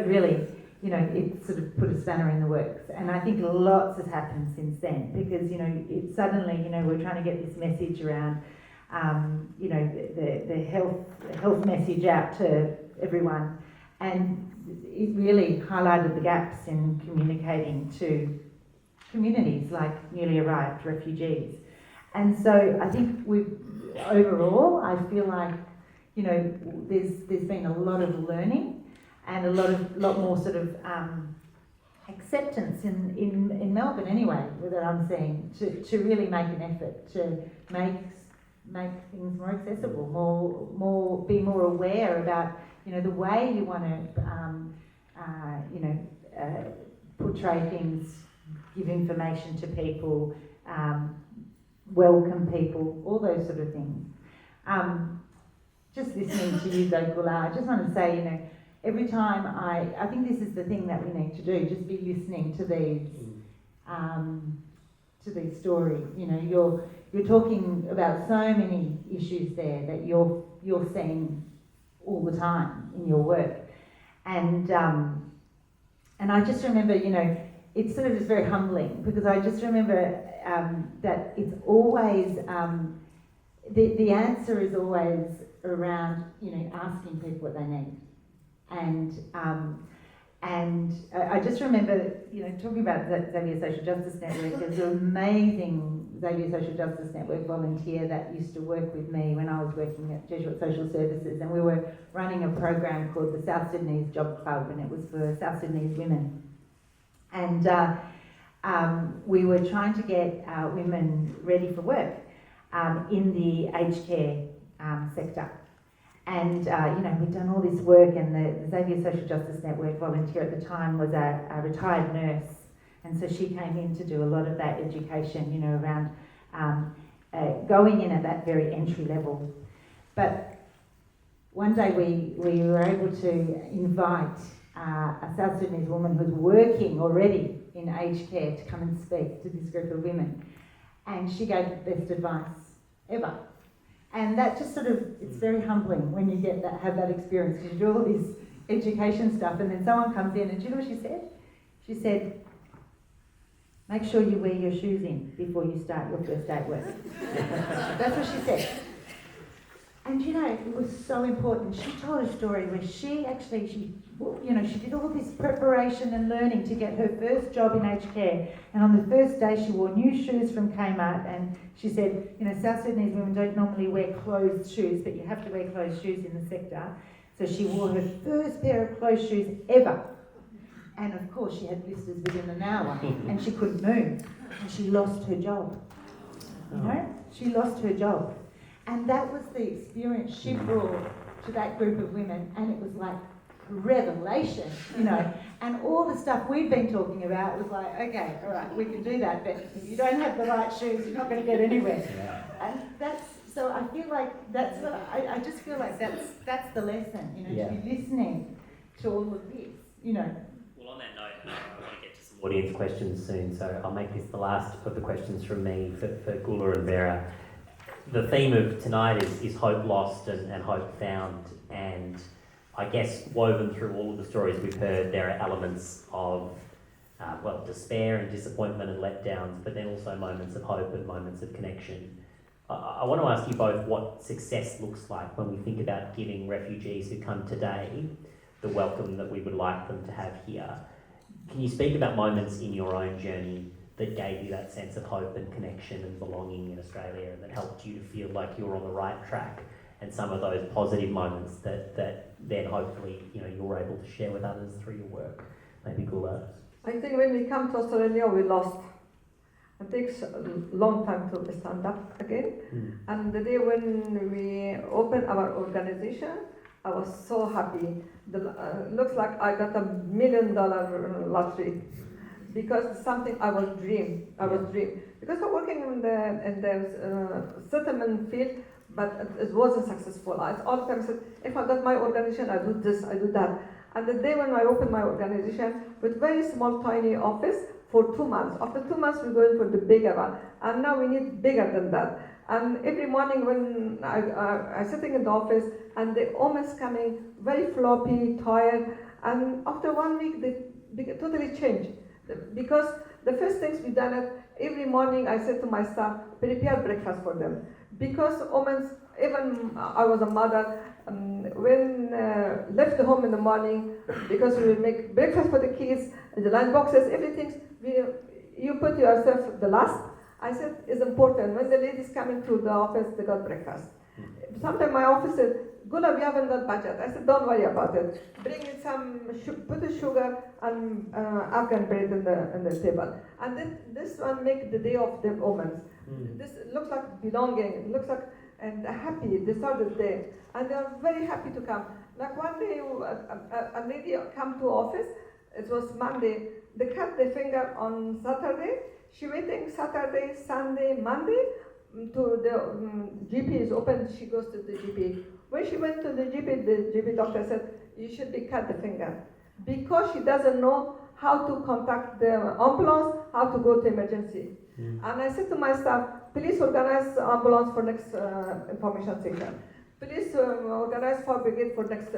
really, it sort of put a spanner in the works, and I think lots has happened since then because it suddenly we're trying to get this message around the health message out to everyone, and it really highlighted the gaps in communicating to communities like newly arrived refugees. And so I think overall, I feel like, you know, there's been a lot of learning and a lot more sort of acceptance in Melbourne anyway, that I'm seeing, to really make an effort to make things more accessible, be more aware about, you know, the way you want to portray things, give information to people, welcome people, all those sort of things. Just listening to you though, Gula, I just want to say, you know, every time I think this is the thing that we need to do, just be listening to these stories. You know, you're talking about so many issues there that you're seeing all the time in your work. And I just remember, you know, it's sort of just very humbling, because I just remember that it's always, the answer is always around, you know, asking people what they need. And I just remember, you know, talking about the Xavier Social Justice Network. There's an amazing Xavier Social Justice Network volunteer that used to work with me when I was working at Jesuit Social Services, and we were running a program called the South Sudanese Job Club, and it was for South Sudanese women. And we were trying to get women ready for work in the aged care sector. And, you know, we'd done all this work, and the Xavier Social Justice Network volunteer at the time was a retired nurse. And so she came in to do a lot of that education, you know, around going in at that very entry level. But one day we were able to invite a South Sudanese woman who's working already in aged care to come and speak to this group of women. And she gave the best advice ever. And that just sort of, it's very humbling when you have that experience, because you do all this education stuff and then someone comes in, and do you know what she said? She said, make sure you wear your shoes in before you start your first day at work. That's what she said. And you know, it was so important. She told a story where she did all this preparation and learning to get her first job in aged care. And on the first day, she wore new shoes from Kmart. And she said, you know, South Sudanese women don't normally wear closed shoes, but you have to wear closed shoes in the sector. So she wore her first pair of closed shoes ever. And of course, she had blisters within an hour, and she couldn't move. And she lost her job. You know, she lost her job. And that was the experience she brought to that group of women, and it was like revelation, you know. And all the stuff we've been talking about was like, okay, all right, we can do that, but if you don't have the right shoes, you're not going to get anywhere. Yeah. And so I feel like that's what I just feel like that's the lesson, you know, to be listening to all of this, you know. Well, on that note, I want to get to some audience questions soon, so I'll make this the last of the questions from me for Gula and Vera. The theme of tonight is hope lost and hope found, and I guess woven through all of the stories we've heard, there are elements of despair and disappointment and letdowns, but then also moments of hope and moments of connection. I want to ask you both what success looks like when we think about giving refugees who come today the welcome that we would like them to have here. Can you speak about moments in your own journey that gave you that sense of hope and connection and belonging in Australia, and that helped you to feel like you were on the right track, and some of those positive moments that then hopefully, you know, you're able to share with others through your work? Maybe Gula. I think when we come to Australia, we lost. It takes a long time to stand up again. And the day when we opened our organization, I was so happy. Looks like I got $1 million lottery. Because it's something I was dream. Because I'm working in the settlement field, but it wasn't successful. I all the time said, if I got my organization, I do this, I do that. And the day when I opened my organization, with very small, tiny office for 2 months. After 2 months, we're going for the bigger one, and now we need bigger than that. And every morning when I'm sitting in the office, and the woman's coming very floppy, tired, and after 1 week they totally change. Because the first things we done it, every morning I said to my staff, prepare breakfast for them. Because women, even I was a mother, when left the home in the morning, because we will make breakfast for the kids, the lunch boxes, everything, you put yourself the last. I said, it's important. When the ladies coming to the office, they got breakfast. Sometimes my office said, Gula, we haven't got budget. I said, don't worry about it. Bring in some, put the sugar and Afghan bread in the table. And then this one make the day of the women. This looks like belonging. It looks like and happy. They start the day, and they are very happy to come. Like one day, a lady come to office. It was Monday. They cut their finger on Saturday. She waiting Saturday, Sunday, Monday to the GP is open. She goes to the GP. When she went to the GP doctor said, you should be cut the finger. Because she doesn't know how to contact the ambulance, how to go to emergency. And I said to my staff, please organize ambulance for next information session. Please organize fire brigade for next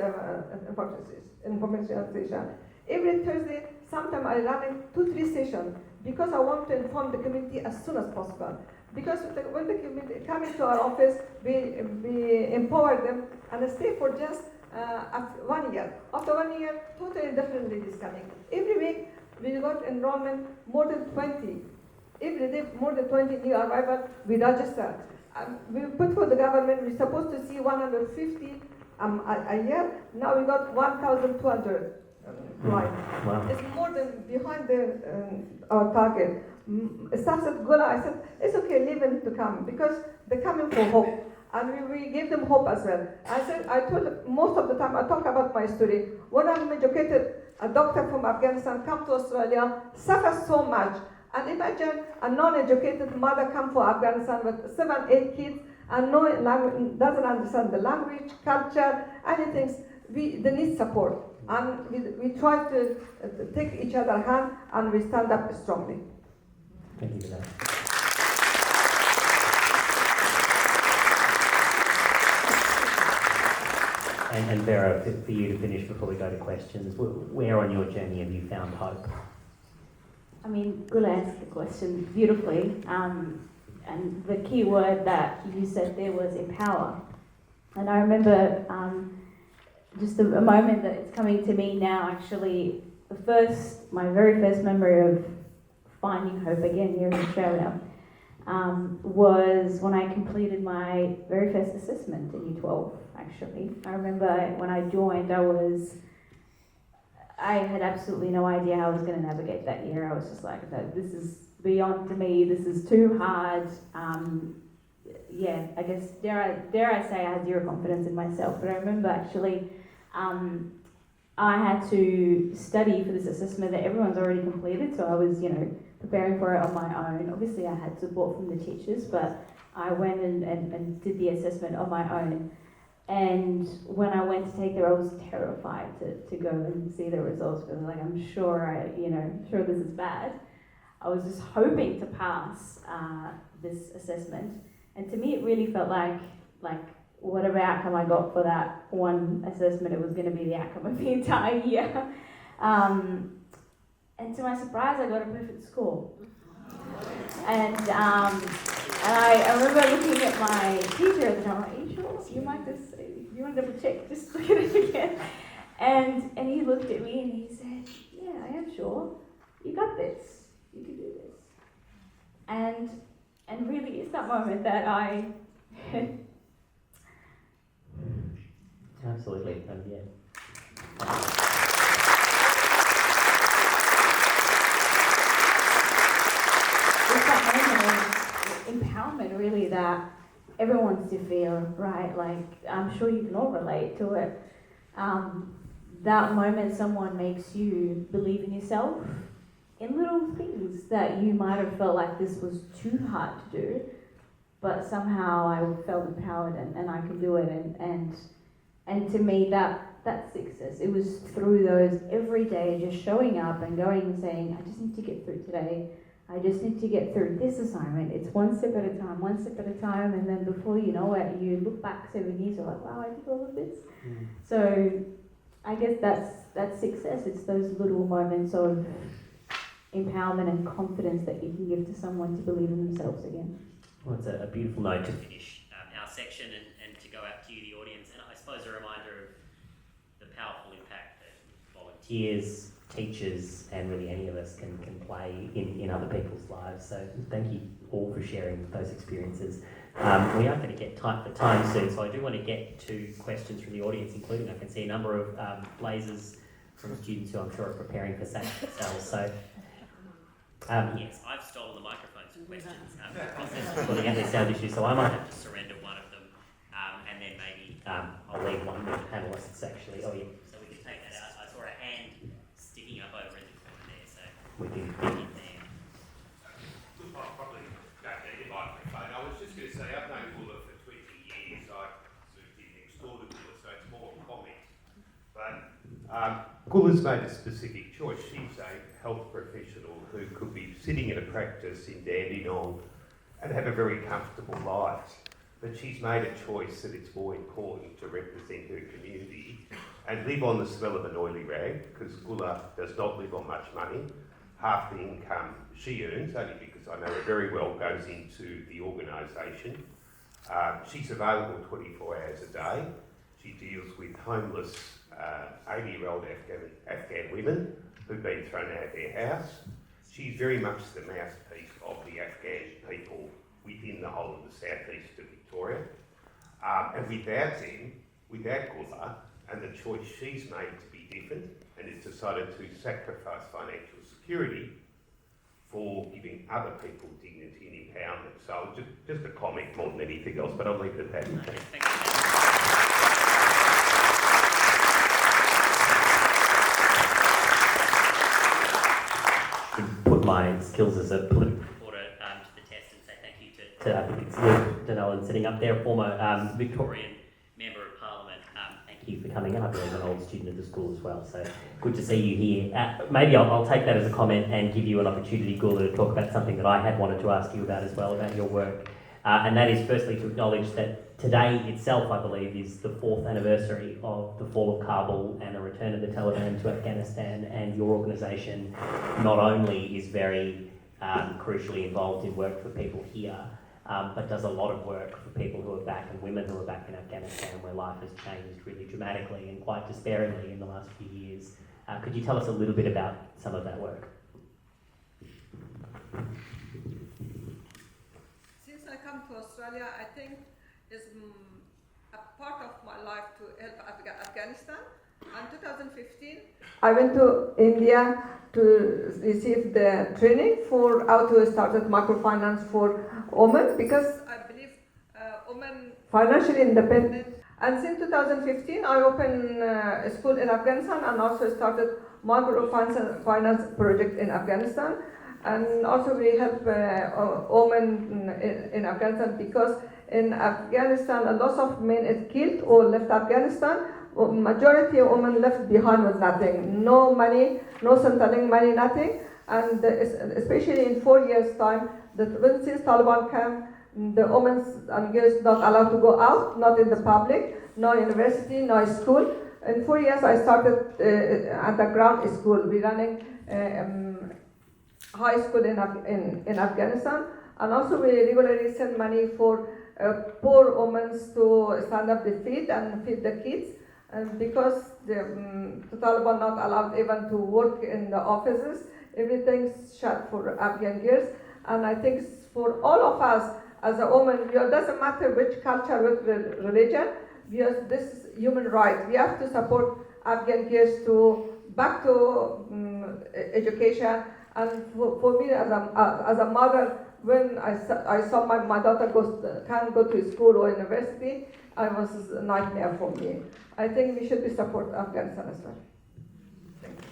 information session. Every Thursday, sometimes I run 2-3 sessions because I want to inform the community as soon as possible. Because when the community come into our office, we empower them and stay for just 1 year. After 1 year, totally different ladies coming. Every week, we got enrollment more than 20. Every day, more than 20 new arrivals, we register. We put for the government, we're supposed to see 150 a year. Now we got 1,200. Right. Wow. It's more than behind our target. Staff said, Gula, I said, it's okay, leave them to come because they're coming for hope. And we gave them hope as well. I told them, most of the time, I talk about my story. When I'm educated, a doctor from Afghanistan come to Australia, suffers so much. And imagine a non-educated mother come for Afghanistan with 7-8 kids and doesn't understand the language, culture, anything. They need support. And we try to take each other's hand and we stand up strongly. Thank you for that. And Vera, for you to finish before we go to questions, where on your journey have you found hope? I mean, Gula answered the question beautifully, and the key word that you said there was empower. And I remember just a moment that it's coming to me now, actually, my very first memory of finding hope again here in Australia was when I completed my very first assessment in Year 12, actually. I remember when I joined, I had absolutely no idea how I was going to navigate that year. I was just like, no, this is beyond me, this is too hard. I guess, dare I say I had zero confidence in myself, but I remember actually I had to study for this assessment that everyone's already completed, so I was, preparing for it on my own. Obviously I had support from the teachers, but I went and did the assessment on my own. And when I went to take it, I was terrified to go and see the results because I'm sure sure this is bad. I was just hoping to pass this assessment, and to me it really felt like whatever outcome I got for that one assessment, it was going to be the outcome of the entire year. And to my surprise, I got a perfect score. And I remember looking at my teacher and I'm like, are you sure? You might just, you want to double check, just look at it again. And he looked at me and he said, yeah, I am sure. You got this. You can do this. And really it's that moment that I... Absolutely, yeah. It's that moment of empowerment, really, that everyone wants to feel, right? Like, I'm sure you can all relate to it. That moment someone makes you believe in yourself in little things that you might have felt like this was too hard to do, but somehow I felt empowered and I could do it. And to me, that's success. It was through those every day, just showing up and going and saying, I just need to get through today. I just need to get through this assignment. It's one step at a time, and then before you know it, you look back 7 years, you're like, wow, I did all of this. So I guess that's success. It's those little moments of empowerment and confidence that you can give to someone to believe in themselves again. Well, it's a beautiful note to finish our section and to go out to you, the audience, and I suppose a reminder of the powerful impact that volunteers, teachers and really any of us can play in other people's lives. So thank you all for sharing those experiences. We are going to get tight for time soon, so I do want to get to questions from the audience, including I can see a number of lasers from students who I'm sure are preparing for themselves. So yes, I've stolen the microphones for questions. The process of sorting out their sound issues, so I might have to surrender one of them, and then maybe I'll leave one with the panellists actually. Oh yeah, so we can take that out. I saw a hand sticking up over in the corner there, so we can begin there. I probably don't need a microphone. I was just going to say, I've known Gula for 20 years. I sort of did next door to Gula, so it's more a comment. But Gula's made a specific choice. She's a health professional who could be sitting in a practice in Dandenong and have a very comfortable life. But she's made a choice that it's more important to represent her community and live on the smell of an oily rag, because Gula does not live on much money. Half the income she earns, only because I know her very well, goes into the organisation. She's available 24 hours a day. She deals with homeless 80-year-old Afghan women who've been thrown out of their house. She's very much the mouthpiece of the Afghan people within the whole of the southeast of Victoria. And without them, without Gula, and the choice she's made to be different, and has decided to sacrifice financial security for giving other people dignity and empowerment. So just a comment more than anything else, but I'll leave it at that. Put my skills as a political reporter to the test and say thank you to I think it's Luke Donnellan sitting up there, former Victorian Member of Parliament. Thank you for coming up. You're an old student of the school as well, so good to see you here. Maybe I'll take that as a comment and give you an opportunity, Gula, to talk about something that I had wanted to ask you about as well, about your work. And that is firstly to acknowledge that today itself, I believe, is the 4th anniversary of the fall of Kabul and the return of the Taliban to Afghanistan, and your organisation not only is very crucially involved in work for people here, but does a lot of work for people who are back and women who are back in Afghanistan, where life has changed really dramatically and quite despairingly in the last few years. Could you tell us a little bit about some of that work? Since I come to Australia, I think it's a part of my life to help Afghanistan. In 2015, I went to India to receive the training for how to start microfinance for women, because I believe women financially independent. And since 2015, I opened a school in Afghanistan and also started microfinance project in Afghanistan. And also we help women in Afghanistan, because in Afghanistan a lot of men is killed or left Afghanistan. Majority of women left behind with nothing, no money, no Centrelink money, nothing. And especially in 4 years' time, since Taliban came, the women and girls not allowed to go out, not in the public, no university, no school. In 4 years, I started underground school. We're running high school in Afghanistan, and also we regularly send money for poor women to stand up their feet and feed the kids. And because the Taliban not allowed even to work in the offices, everything's shut for Afghan girls. And I think for all of us as a woman, it doesn't matter which culture, which religion, because this is human right. We have to support Afghan girls to back to education. And for me as a mother, when I saw my daughter can't go to school or university, it was a nightmare for me. I think we should be support Afghanistan as well. Thank you.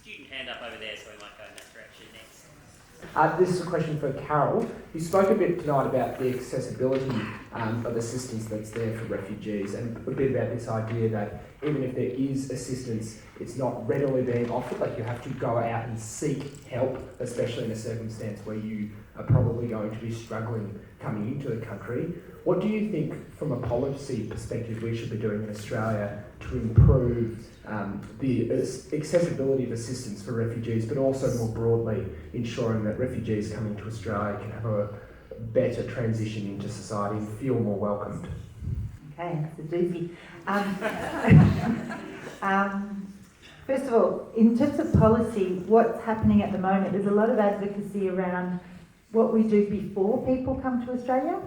Student hand up over there, so we might go in that direction next. This is a question for Carole. You spoke a bit tonight about the accessibility of assistance that's there for refugees, and a bit about this idea that even if there is assistance, it's not readily being offered, like you have to go out and seek help, especially in a circumstance where you are probably going to be struggling coming into the country. What do you think, from a policy perspective, we should be doing in Australia to improve the accessibility of assistance for refugees, but also more broadly ensuring that refugees coming to Australia can have a better transition into society and feel more welcomed? Okay, it's a doozy. First of all, in terms of policy, what's happening at the moment, there's a lot of advocacy around what we do before people come to Australia.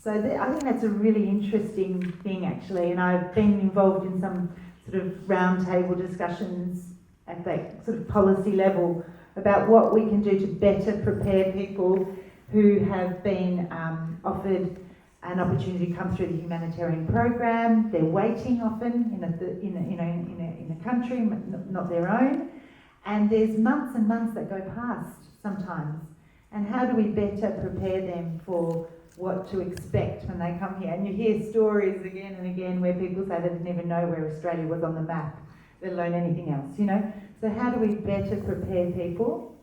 So I think that's a really interesting thing, actually, and I've been involved in some sort of roundtable discussions at that sort of policy level about what we can do to better prepare people who have been offered an opportunity to come through the humanitarian program. They're waiting often in a country not their own, and there's months and months that go past sometimes. And how do we better prepare them for what to expect when they come here? And you hear stories again and again where people say they didn't even know where Australia was on the map, let alone anything else, you know. So how do we better prepare people?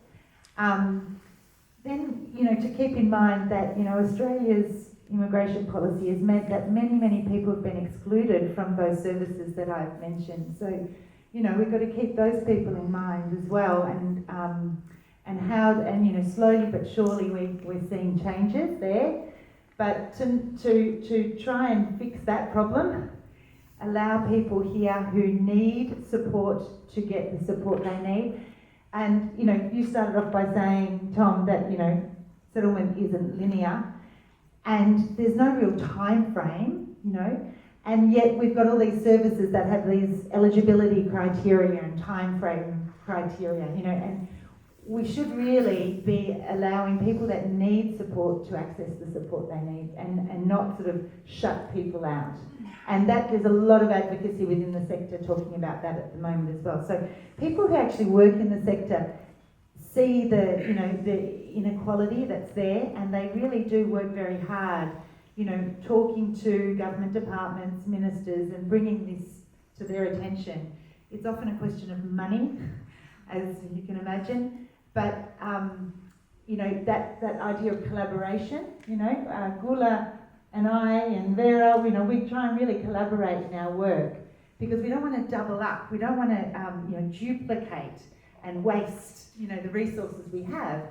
Then, you know, to keep in mind that, you know, Australia's immigration policy has meant that many people have been excluded from those services that I've mentioned. So, you know, we've got to keep those people in mind as well, and you know, slowly but surely we're seeing changes there. But to try and fix that problem, allow people here who need support to get the support they need. And, you know, you started off by saying, Tom, that, you know, settlement isn't linear, and there's no real time frame, you know, and yet we've got all these services that have these eligibility criteria and time frame criteria, you know, and we should really be allowing people that need support to access the support they need, and not sort of shut people out. And that there's a lot of advocacy within the sector talking about that at the moment as well. So people who actually work in the sector see the, you know, the inequality that's there, and they really do work very hard, you know, talking to government departments, ministers, and bringing this to their attention. It's often a question of money, as you can imagine, but you know, that idea of collaboration, you know, Gula and I and Vera, you know, we try and really collaborate in our work, because we don't want to double up, we don't want to you know, duplicate and waste, you know, the resources we have.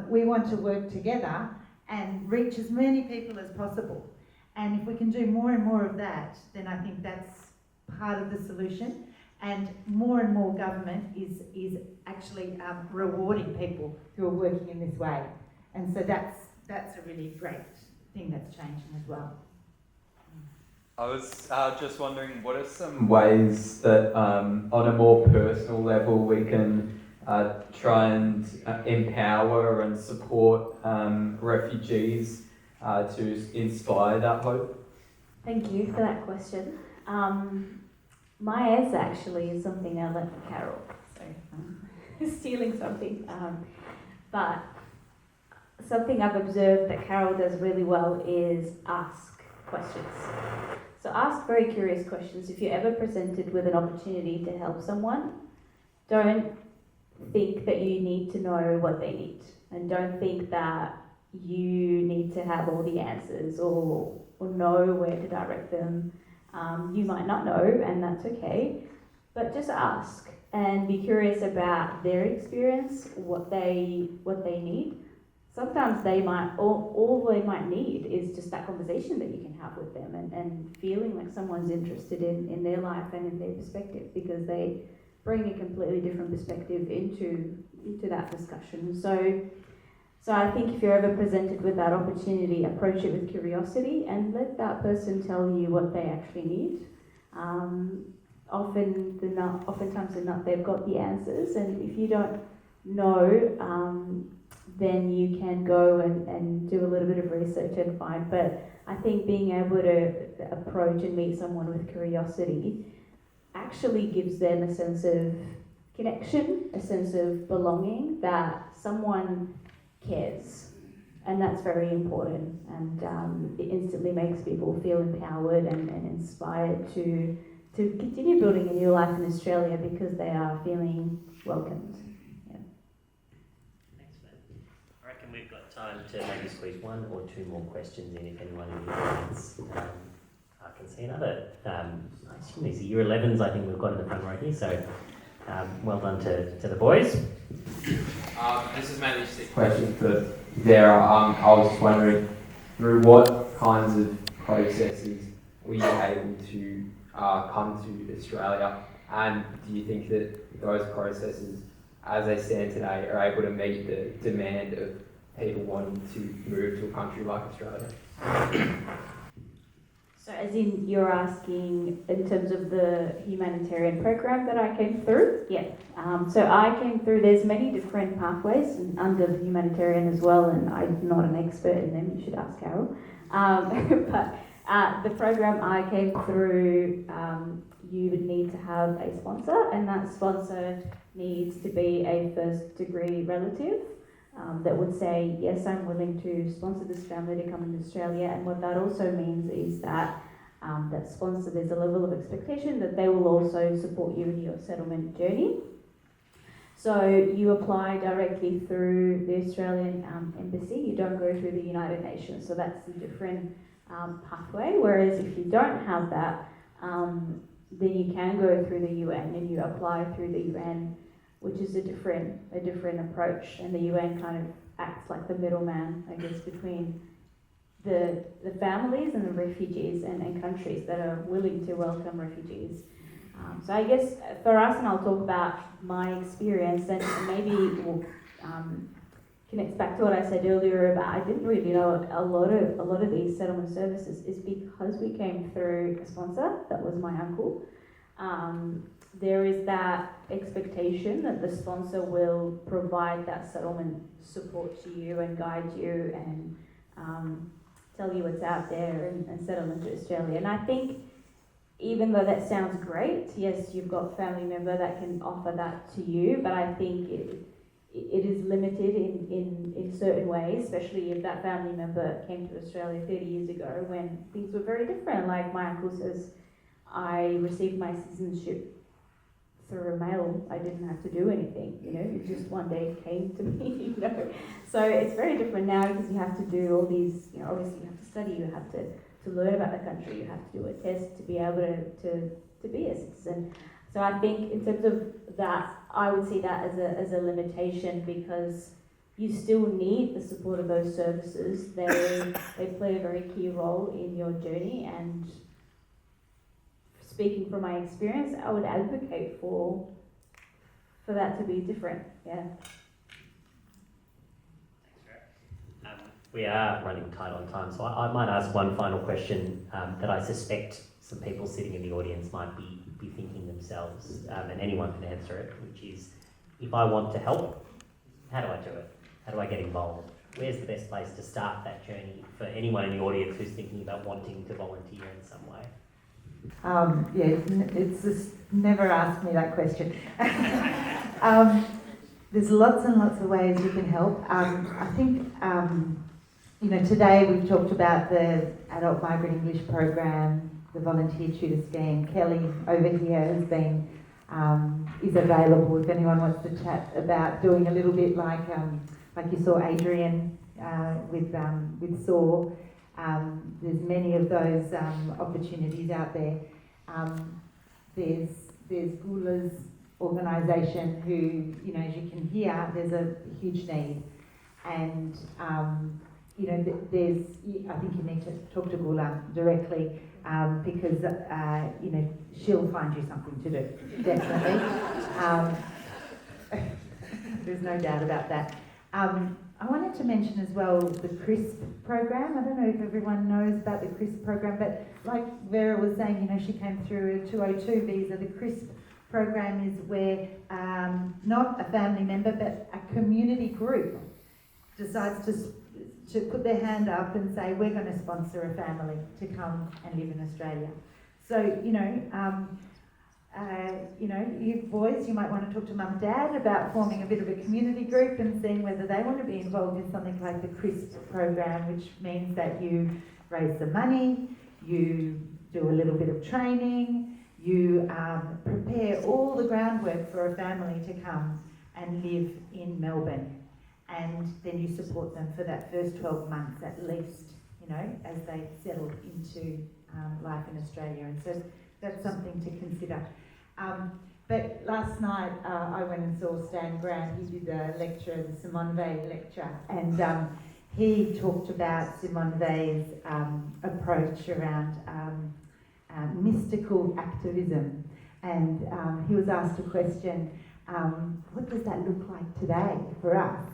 We want to work together and reach as many people as possible. And if we can do more and more of that, then I think that's part of the solution. And more government is actually rewarding people who are working in this way. And so that's a really great thing that's changing as well. I was just wondering, what are some ways that on a more personal level we can try and empower and support refugees to inspire that hope? Thank you for that question. My answer actually is something I learned from Carole, so stealing something. But something I've observed that Carole does really well is ask questions. So ask very curious questions. If you're ever presented with an opportunity to help someone, don't think that you need to know what they need, and don't think that you need to have all the answers or know where to direct them. You might not know, and that's okay, but just ask and be curious about their experience, what they need. Sometimes they might, all they might need is just that conversation that you can have with them, and feeling like someone's interested in their life and in their perspective, because they bring a completely different perspective into that discussion. So I think if you're ever presented with that opportunity, approach it with curiosity and let that person tell you what they actually need. Oftentimes they've got the answers, and if you don't know, then you can go and do a little bit of research and find. But I think being able to approach and meet someone with curiosity actually gives them a sense of connection, a sense of belonging, that someone cares, and that's very important, and it instantly makes people feel empowered and inspired to continue building a new life in Australia, because they are feeling welcomed. Yeah. Thanks, mate. I reckon we've got time to maybe squeeze one or two more questions in if anyone in the audience. I can see another. I assume these are Year 11s. I think we've got in the front row here. So well done to the boys. This is mainly just a question for Vera. I was just wondering, through what kinds of processes were you able to come to Australia? And do you think that those processes, as they stand today, are able to meet the demand of people wanting to move to a country like Australia? So as in, you're asking in terms of the humanitarian program that I came through? Yeah. So I came through, there's many different pathways under the humanitarian as well, and I'm not an expert in them, you should ask Carole. But the program I came through, you would need to have a sponsor, and that sponsor needs to be a first degree relative that would say, yes, I'm willing to sponsor this family to come into Australia. And what that also means is that that sponsor, there's a level of expectation that they will also support you in your settlement journey. So you apply directly through the Australian Embassy, you don't go through the United Nations, so that's a different pathway. Whereas if you don't have that, then you can go through the UN and you apply through the UN, which is a different approach, and the UN kind of acts like the middleman, I guess, between the families and the refugees and countries that are willing to welcome refugees. So I guess for us, and I'll talk about my experience, and maybe we'll connect back to what I said earlier about I didn't really know a lot of these settlement services is because we came through a sponsor, that was my uncle. There is that expectation that the sponsor will provide that settlement support to you and guide you and tell you what's out there and settle into Australia. And I think even though that sounds great, yes, you've got family member that can offer that to you, but I think it is limited in certain ways, especially if that family member came to Australia 30 years ago when things were very different. Like my uncle says, I received my citizenship through a mail. I didn't have to do anything, it just one day came to me, So it's very different now because you have to do all these, obviously you have to study, you have to learn about the country, you have to do a test to be able to be a citizen. So I think in terms of that, I would see that as a limitation because you still need the support of those services. They play a very key role in your journey, and speaking from my experience, I would advocate for that to be different. Yeah. We are running tight on time, so I might ask one final question that I suspect some people sitting in the audience might be thinking themselves, and anyone can answer it, which is, if I want to help, how do I do it? How do I get involved? Where's the best place to start that journey for anyone in the audience who's thinking about wanting to volunteer in some way? It's just never asked me that question. There's lots and lots of ways you can help. I think, today we've talked about the Adult Migrant English Program, the Volunteer Tutor Scheme. Kelly over here has been, is available if anyone wants to chat about doing a little bit like you saw Adrian with SOAR. There's many of those opportunities out there. There's Gula's organisation who, as you can hear, there's a huge need. And, there's, I think you need to talk to Gula directly because, she'll find you something to do, definitely. There's no doubt about that. I wanted to mention as well the CRISP program. I don't know if everyone knows about the CRISP program, but like Vera was saying, she came through a 202 visa. The CRISP program is where not a family member, but a community group decides to put their hand up and say, we're going to sponsor a family to come and live in Australia. So, you boys, you might want to talk to mum and dad about forming a bit of a community group and seeing whether they want to be involved in something like the CRISP program, which means that you raise the money, you do a little bit of training, you prepare all the groundwork for a family to come and live in Melbourne. And then you support them for that first 12 months at least, as they settle into life in Australia. And so that's something to consider. But last night I went and saw Stan Grant. He did a lecture, the Simone Weil lecture, and he talked about Simone Weil's approach around mystical activism. And he was asked a question, what does that look like today for us?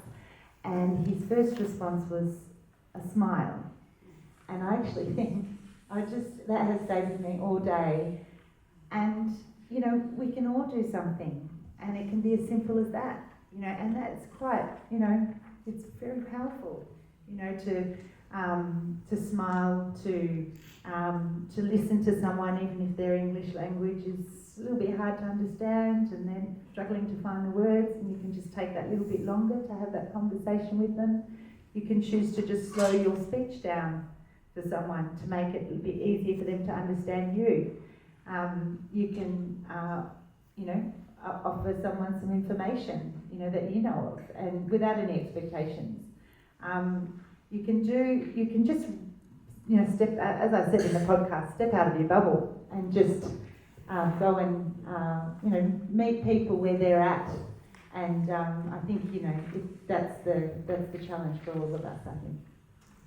And his first response was a smile. And I actually think that has stayed with me all day. And, you know, we can all do something, and it can be as simple as that, you know, and that's quite, you know, it's very powerful, you know, to smile, to listen to someone, even if their English language is a little bit hard to understand, and then struggling to find the words, and you can just take that little bit longer to have that conversation with them. You can choose to just slow your speech down for someone to make it a bit easier for them to understand you. You can, you know, offer someone some information, you know, that you know of, and without any expectations. You can just, you know, step, as I said in the podcast, step out of your bubble and just go and, you know, meet people where they're at. And I think, you know, that's the challenge for all of us, I think.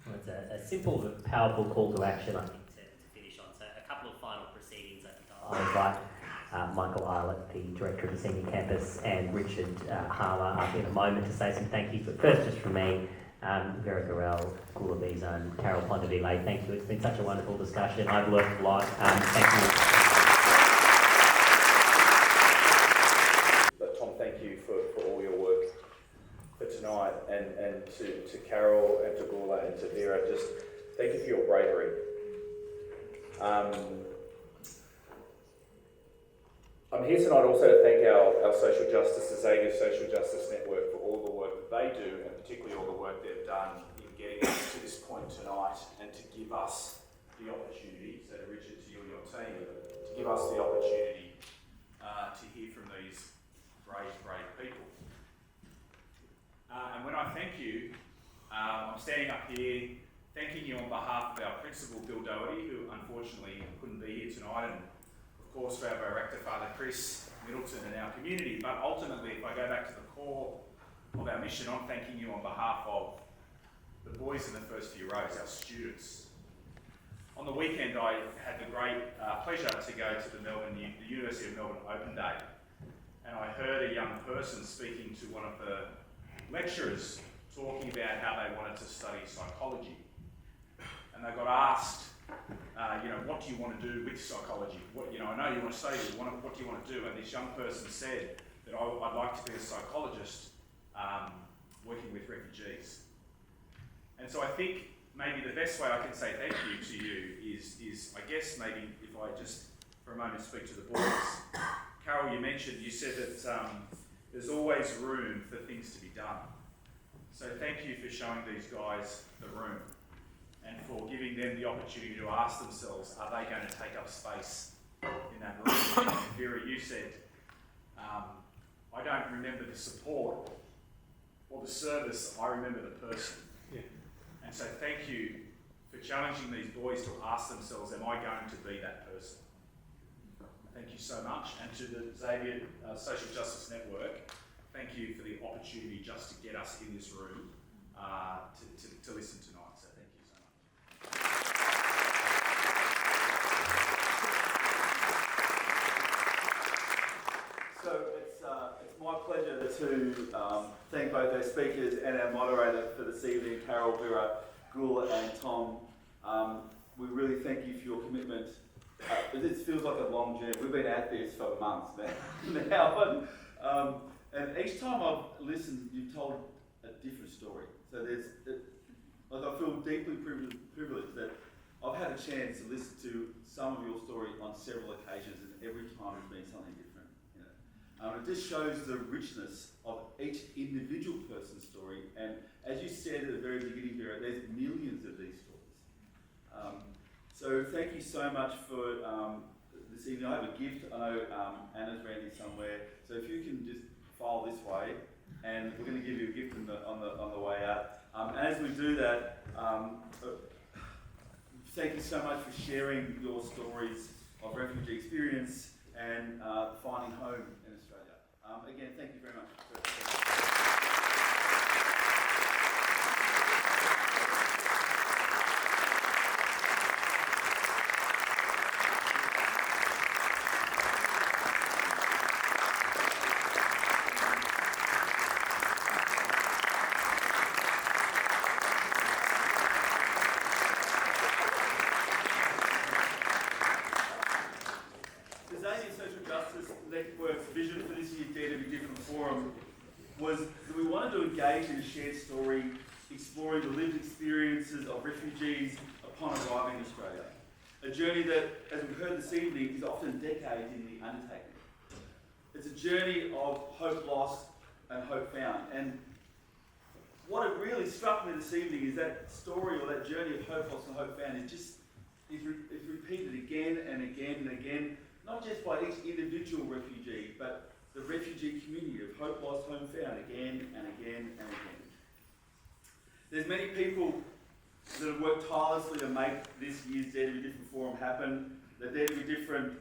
Well, it's a simple but powerful call to action, I think, to finish on. So a couple of final proceedings. I invite Michael Eilert, the Director of the Senior Campus, and Richard Harmer up in a moment to say some thank yous. But first, just from me, Vera, Gorel, Gula, Bezhan, Carole Pondevie-Lay, thank you. It's been such a wonderful discussion. I've learned a lot. Thank you. Tom, thank you for all your work for tonight, and to Carole and to Gula and to Vera, just thank you for your bravery. I'm here tonight also to thank our social justice, the Xavier Social Justice Network, for all the work that they do, and particularly all the work they've done in getting us to this point tonight, and to give us the opportunity, so Richard, to you and your team, to give us the opportunity to hear from these brave people. And when I thank you, I'm standing up here thanking you on behalf of our principal, Bill Doherty, who unfortunately couldn't be here tonight, and of course for our director, Father Chris Middleton, and our community. But ultimately, if I go back to the core of our mission, I'm thanking you on behalf of the boys in the first few rows, our students. On the weekend, I had the great pleasure to go to the University of Melbourne Open Day, and I heard a young person speaking to one of the lecturers talking about how they wanted to study psychology. And they got asked, you know, what do you want to do with psychology? What, you know, I know you want to study it, what do you want to do? And this young person said that I'd like to be a psychologist working with refugees. And so I think maybe the best way I can say thank you to you is I guess maybe if I just for a moment speak to the boys. Carole, you said that there's always room for things to be done. So thank you for showing these guys the room, and for giving them the opportunity to ask themselves, are they going to take up space in that room? And Vera, you said, I don't remember the support or the service, I remember the person. Yeah. And so thank you for challenging these boys to ask themselves, am I going to be that person? Thank you so much. And to the Xavier Social Justice Network, thank you for the opportunity just to get us in this room to listen tonight. So thank you so much. So it's my pleasure to thank both our speakers and our moderator for this evening, Carole, Vera, Gula and Tom. We really thank you for your commitment. This feels like a long journey. We've been at this for months now. And each time I've listened, you've told a different story. So I feel deeply privileged that I've had a chance to listen to some of your story on several occasions, and every time it's been something different. You know? It just shows the richness of each individual person's story. And as you said at the very beginning, Vera, there's millions of these stories. So thank you so much for this evening. I have a gift. I know Anna's around here somewhere. So if you can just file this way, and we're going to give you a gift on the way out. And as we do that, thank you so much for sharing your stories of refugee experience and finding home in Australia. Again, thank you very much. was that we wanted to engage in a shared story, exploring the lived experiences of refugees upon arriving in Australia. A journey that, as we've heard this evening, is often decades in the undertaking. It's a journey of hope lost and hope found. And what it really struck me this evening is that story, or that journey of hope lost and hope found, is repeated again and again and again, not just by each individual refugee, but the refugee community of hope lost, home found, again and again and again. There's many people that have worked tirelessly to make this year's Dare to Be Different forum happen. The Dare to Be Different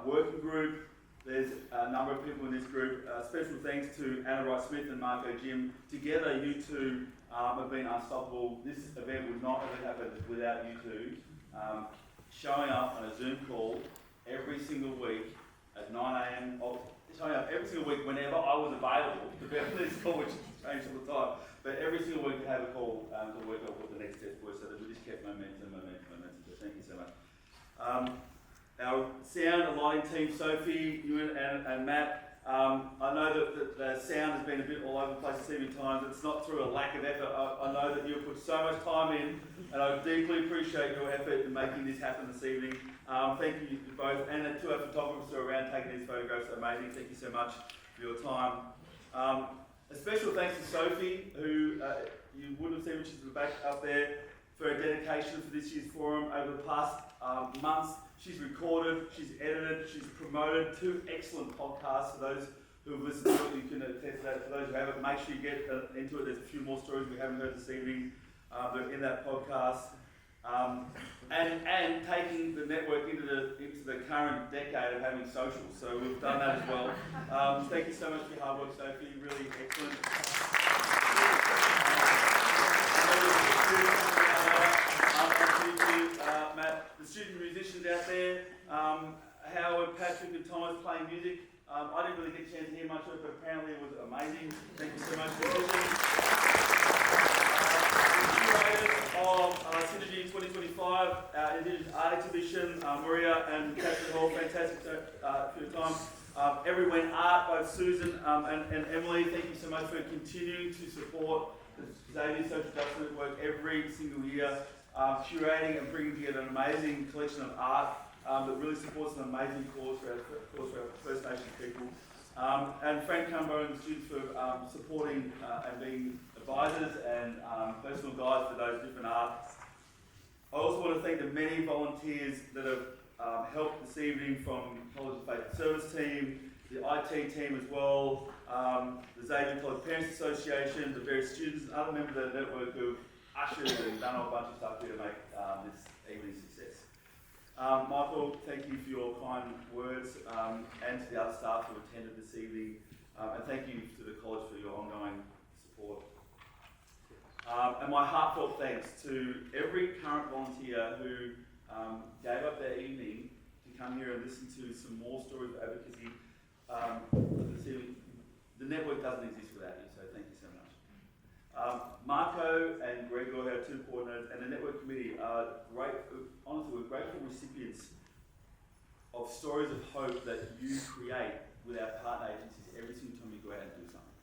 working group. There's a number of people in this group. Special thanks to Anna Wright-Smith and Marco Jim. Together, you two have been unstoppable. This event would not have happened without you two showing up on a Zoom call every single week at 9 a.m. Showing up every single week whenever I was available to be on this call, which has changed all the time. But every single week to have a call to work out what the next steps were, so that we just kept momentum. So thank you so much. Our sound and lighting team, Sophie, Ewan and Matt, I know that the sound has been a bit all over the place this evening times. It's not through a lack of effort. I know that you've put so much time in, and I deeply appreciate your effort in making this happen this evening. Thank you both, and to our photographers who are around taking these photographs. Amazing. Thank you so much for your time. A special thanks to Sophie, who you would have seen, which is the back up there, for her dedication for this year's forum over the past months. She's recorded, she's edited, she's promoted 2 excellent podcasts. For those who have listened to it, you can attest to that. For those who haven't, make sure you get into it. There's a few more stories we haven't heard this evening that are in that podcast. And taking the network into the current decade of having socials. So we've done that as well. Thank you so much for your hard work, Sophie. Really excellent. Matt, the student musicians out there, Howard, Patrick and Thomas playing music. I didn't really get a chance to hear much of it, but apparently it was amazing. Thank you so much for listening. Of Synergy 2025, our Indigenous Art Exhibition, Maria and Catherine Hall, fantastic for your time. Everywhere Art, both Susan and Emily, thank you so much for continuing to support the Xavier Social Justice Network every single year, curating and bringing together an amazing collection of art that really supports an amazing cause for our First Nations people. And Frank Cumbo and the students for supporting and being advisors and personal guides for those different arts. I also want to thank the many volunteers that have helped this evening, from College of Faith and Service team, the IT team as well, the Xavier College Parents Association, the various students and other members of the network who have ushered and done a whole bunch of stuff here to make this evening's success. Michael, thank you for your kind words, and to the other staff who attended this evening, and thank you to the college for your ongoing support. And my heartfelt thanks to every current volunteer who gave up their evening to come here and listen to some more stories of advocacy. The network doesn't exist without you, so thank you so much. Marco and Gregor, our 2 coordinators, and the network committee are great. Honestly, we're grateful recipients of stories of hope that you create with our partner agencies every single time you go out and do something.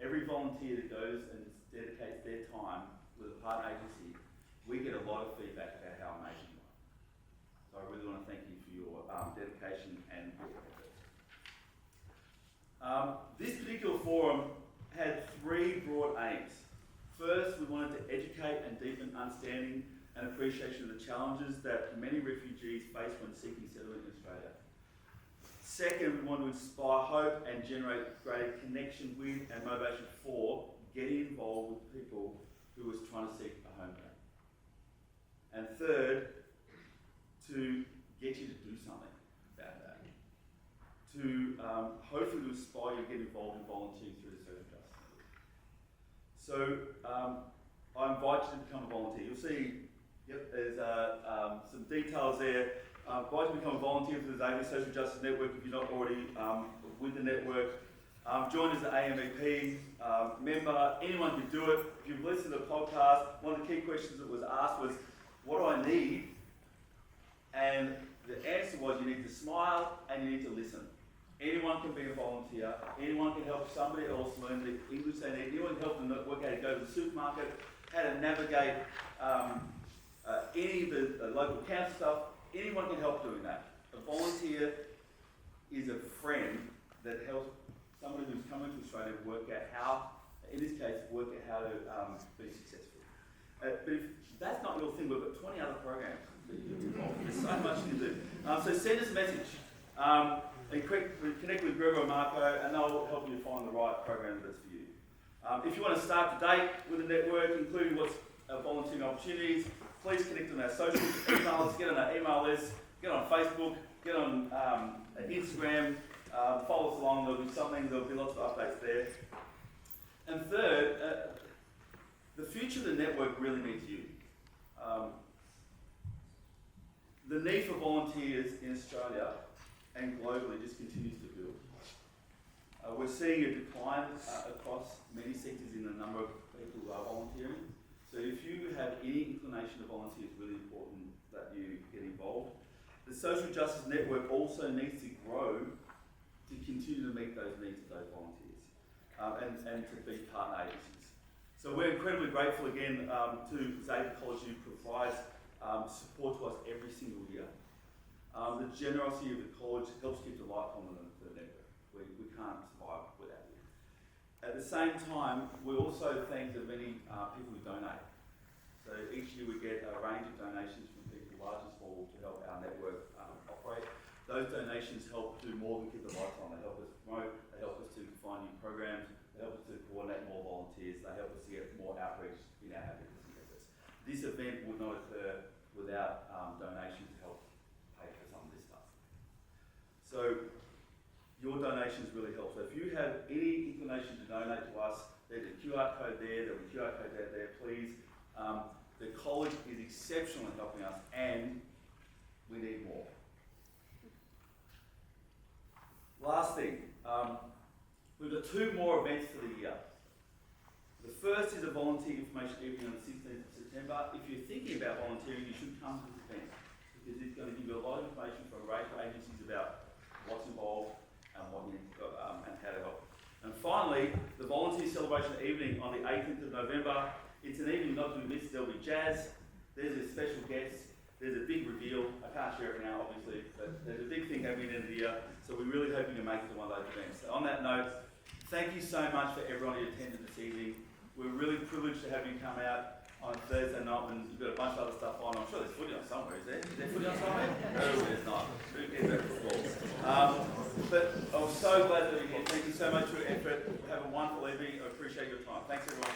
Every volunteer that goes and dedicates their time with a partner agency, we get a lot of feedback about how amazing you are. So I really want to thank you for your dedication and your efforts. This particular forum had 3 broad aims. First, we wanted to educate and deepen understanding and appreciation of the challenges that many refugees face when seeking settlement in Australia. Second, we want to inspire hope and generate greater connection with and motivation for getting involved with people who are trying to seek a home back. And third, to get you to do something about that. To hopefully to inspire you to get involved in volunteering through the Social Justice Network. So I invite you to become a volunteer. You'll see, there's some details there. I invite you to become a volunteer for the Xavier Social Justice Network if you're not already with the network. Join as an AMEP member. Anyone can do it. If you've listened to the podcast, one of the key questions that was asked was, what do I need? And the answer was, you need to smile and you need to listen. Anyone can be a volunteer. Anyone can help somebody else learn the English they need. Anyone can help them work how to go to the supermarket, how to navigate any of the local council stuff. Anyone can help doing that. A volunteer is a friend that helps somebody who's coming to Australia work out how, in this case, work out how to be successful. But if that's not your thing, we've got 20 other programs. There's so much you can do. So send us a message. And connect with Gregor and Marco, and they'll help you find the right program that's for you. If you want to start to date with the network, including what's volunteering opportunities, please connect on our social emails, get on our email list, get on Facebook, get on Instagram, follow us along. There'll be lots of updates there. And third, the future of the network really needs you. The need for volunteers in Australia and globally just continues to build. We're seeing a decline across many sectors in the number of people who are volunteering. So if you have any inclination to volunteer, it's really important that you get involved. The Social Justice Network also needs to grow to continue to meet those needs of those volunteers and to be partner agencies. So we're incredibly grateful again to Xavier College, who provides support to us every single year. The generosity of the college helps keep the light on the network. We can't survive without you. At the same time, we also thank the many people who donate. So each year we get a range of donations from people large and small to help our network operate. Those donations help do more than keep the lights on. They help us promote, they help us to find new programs, they help us to coordinate more volunteers, they help us to get more outreach in our advocacy efforts. This event would not occur without donations to help pay for some of this stuff. So your donations really help. So if you have any inclination to donate to us, there's a QR code there, there'll be a QR code there, please. The college is exceptional in helping us, and we need more. Last thing, we've got 2 more events for the year. The first is a volunteer information evening on the 16th of September. If you're thinking about volunteering, you should come to this event, because it's going to give you a lot of information from a range of agencies about what's involved and what you need to, and how to help. And finally, the volunteer celebration evening on the 18th of November. It's an evening not to be missed. There'll be jazz, there's a special guest, there's a big reveal. I can't share it now, obviously, but there's a big thing happening at the end of the year, so we really hope you can make it to one of those events. So on that note, thank you so much for everyone who attended this evening. We're really privileged to have you come out on Thursday night when you've got a bunch of other stuff on. I'm sure there's footy on somewhere, is there? Is there footy on somewhere? No, there's not. Who cares about football? But I'm so glad that you're here. Thank you so much for your effort. Have a wonderful evening. I appreciate your time. Thanks, everyone.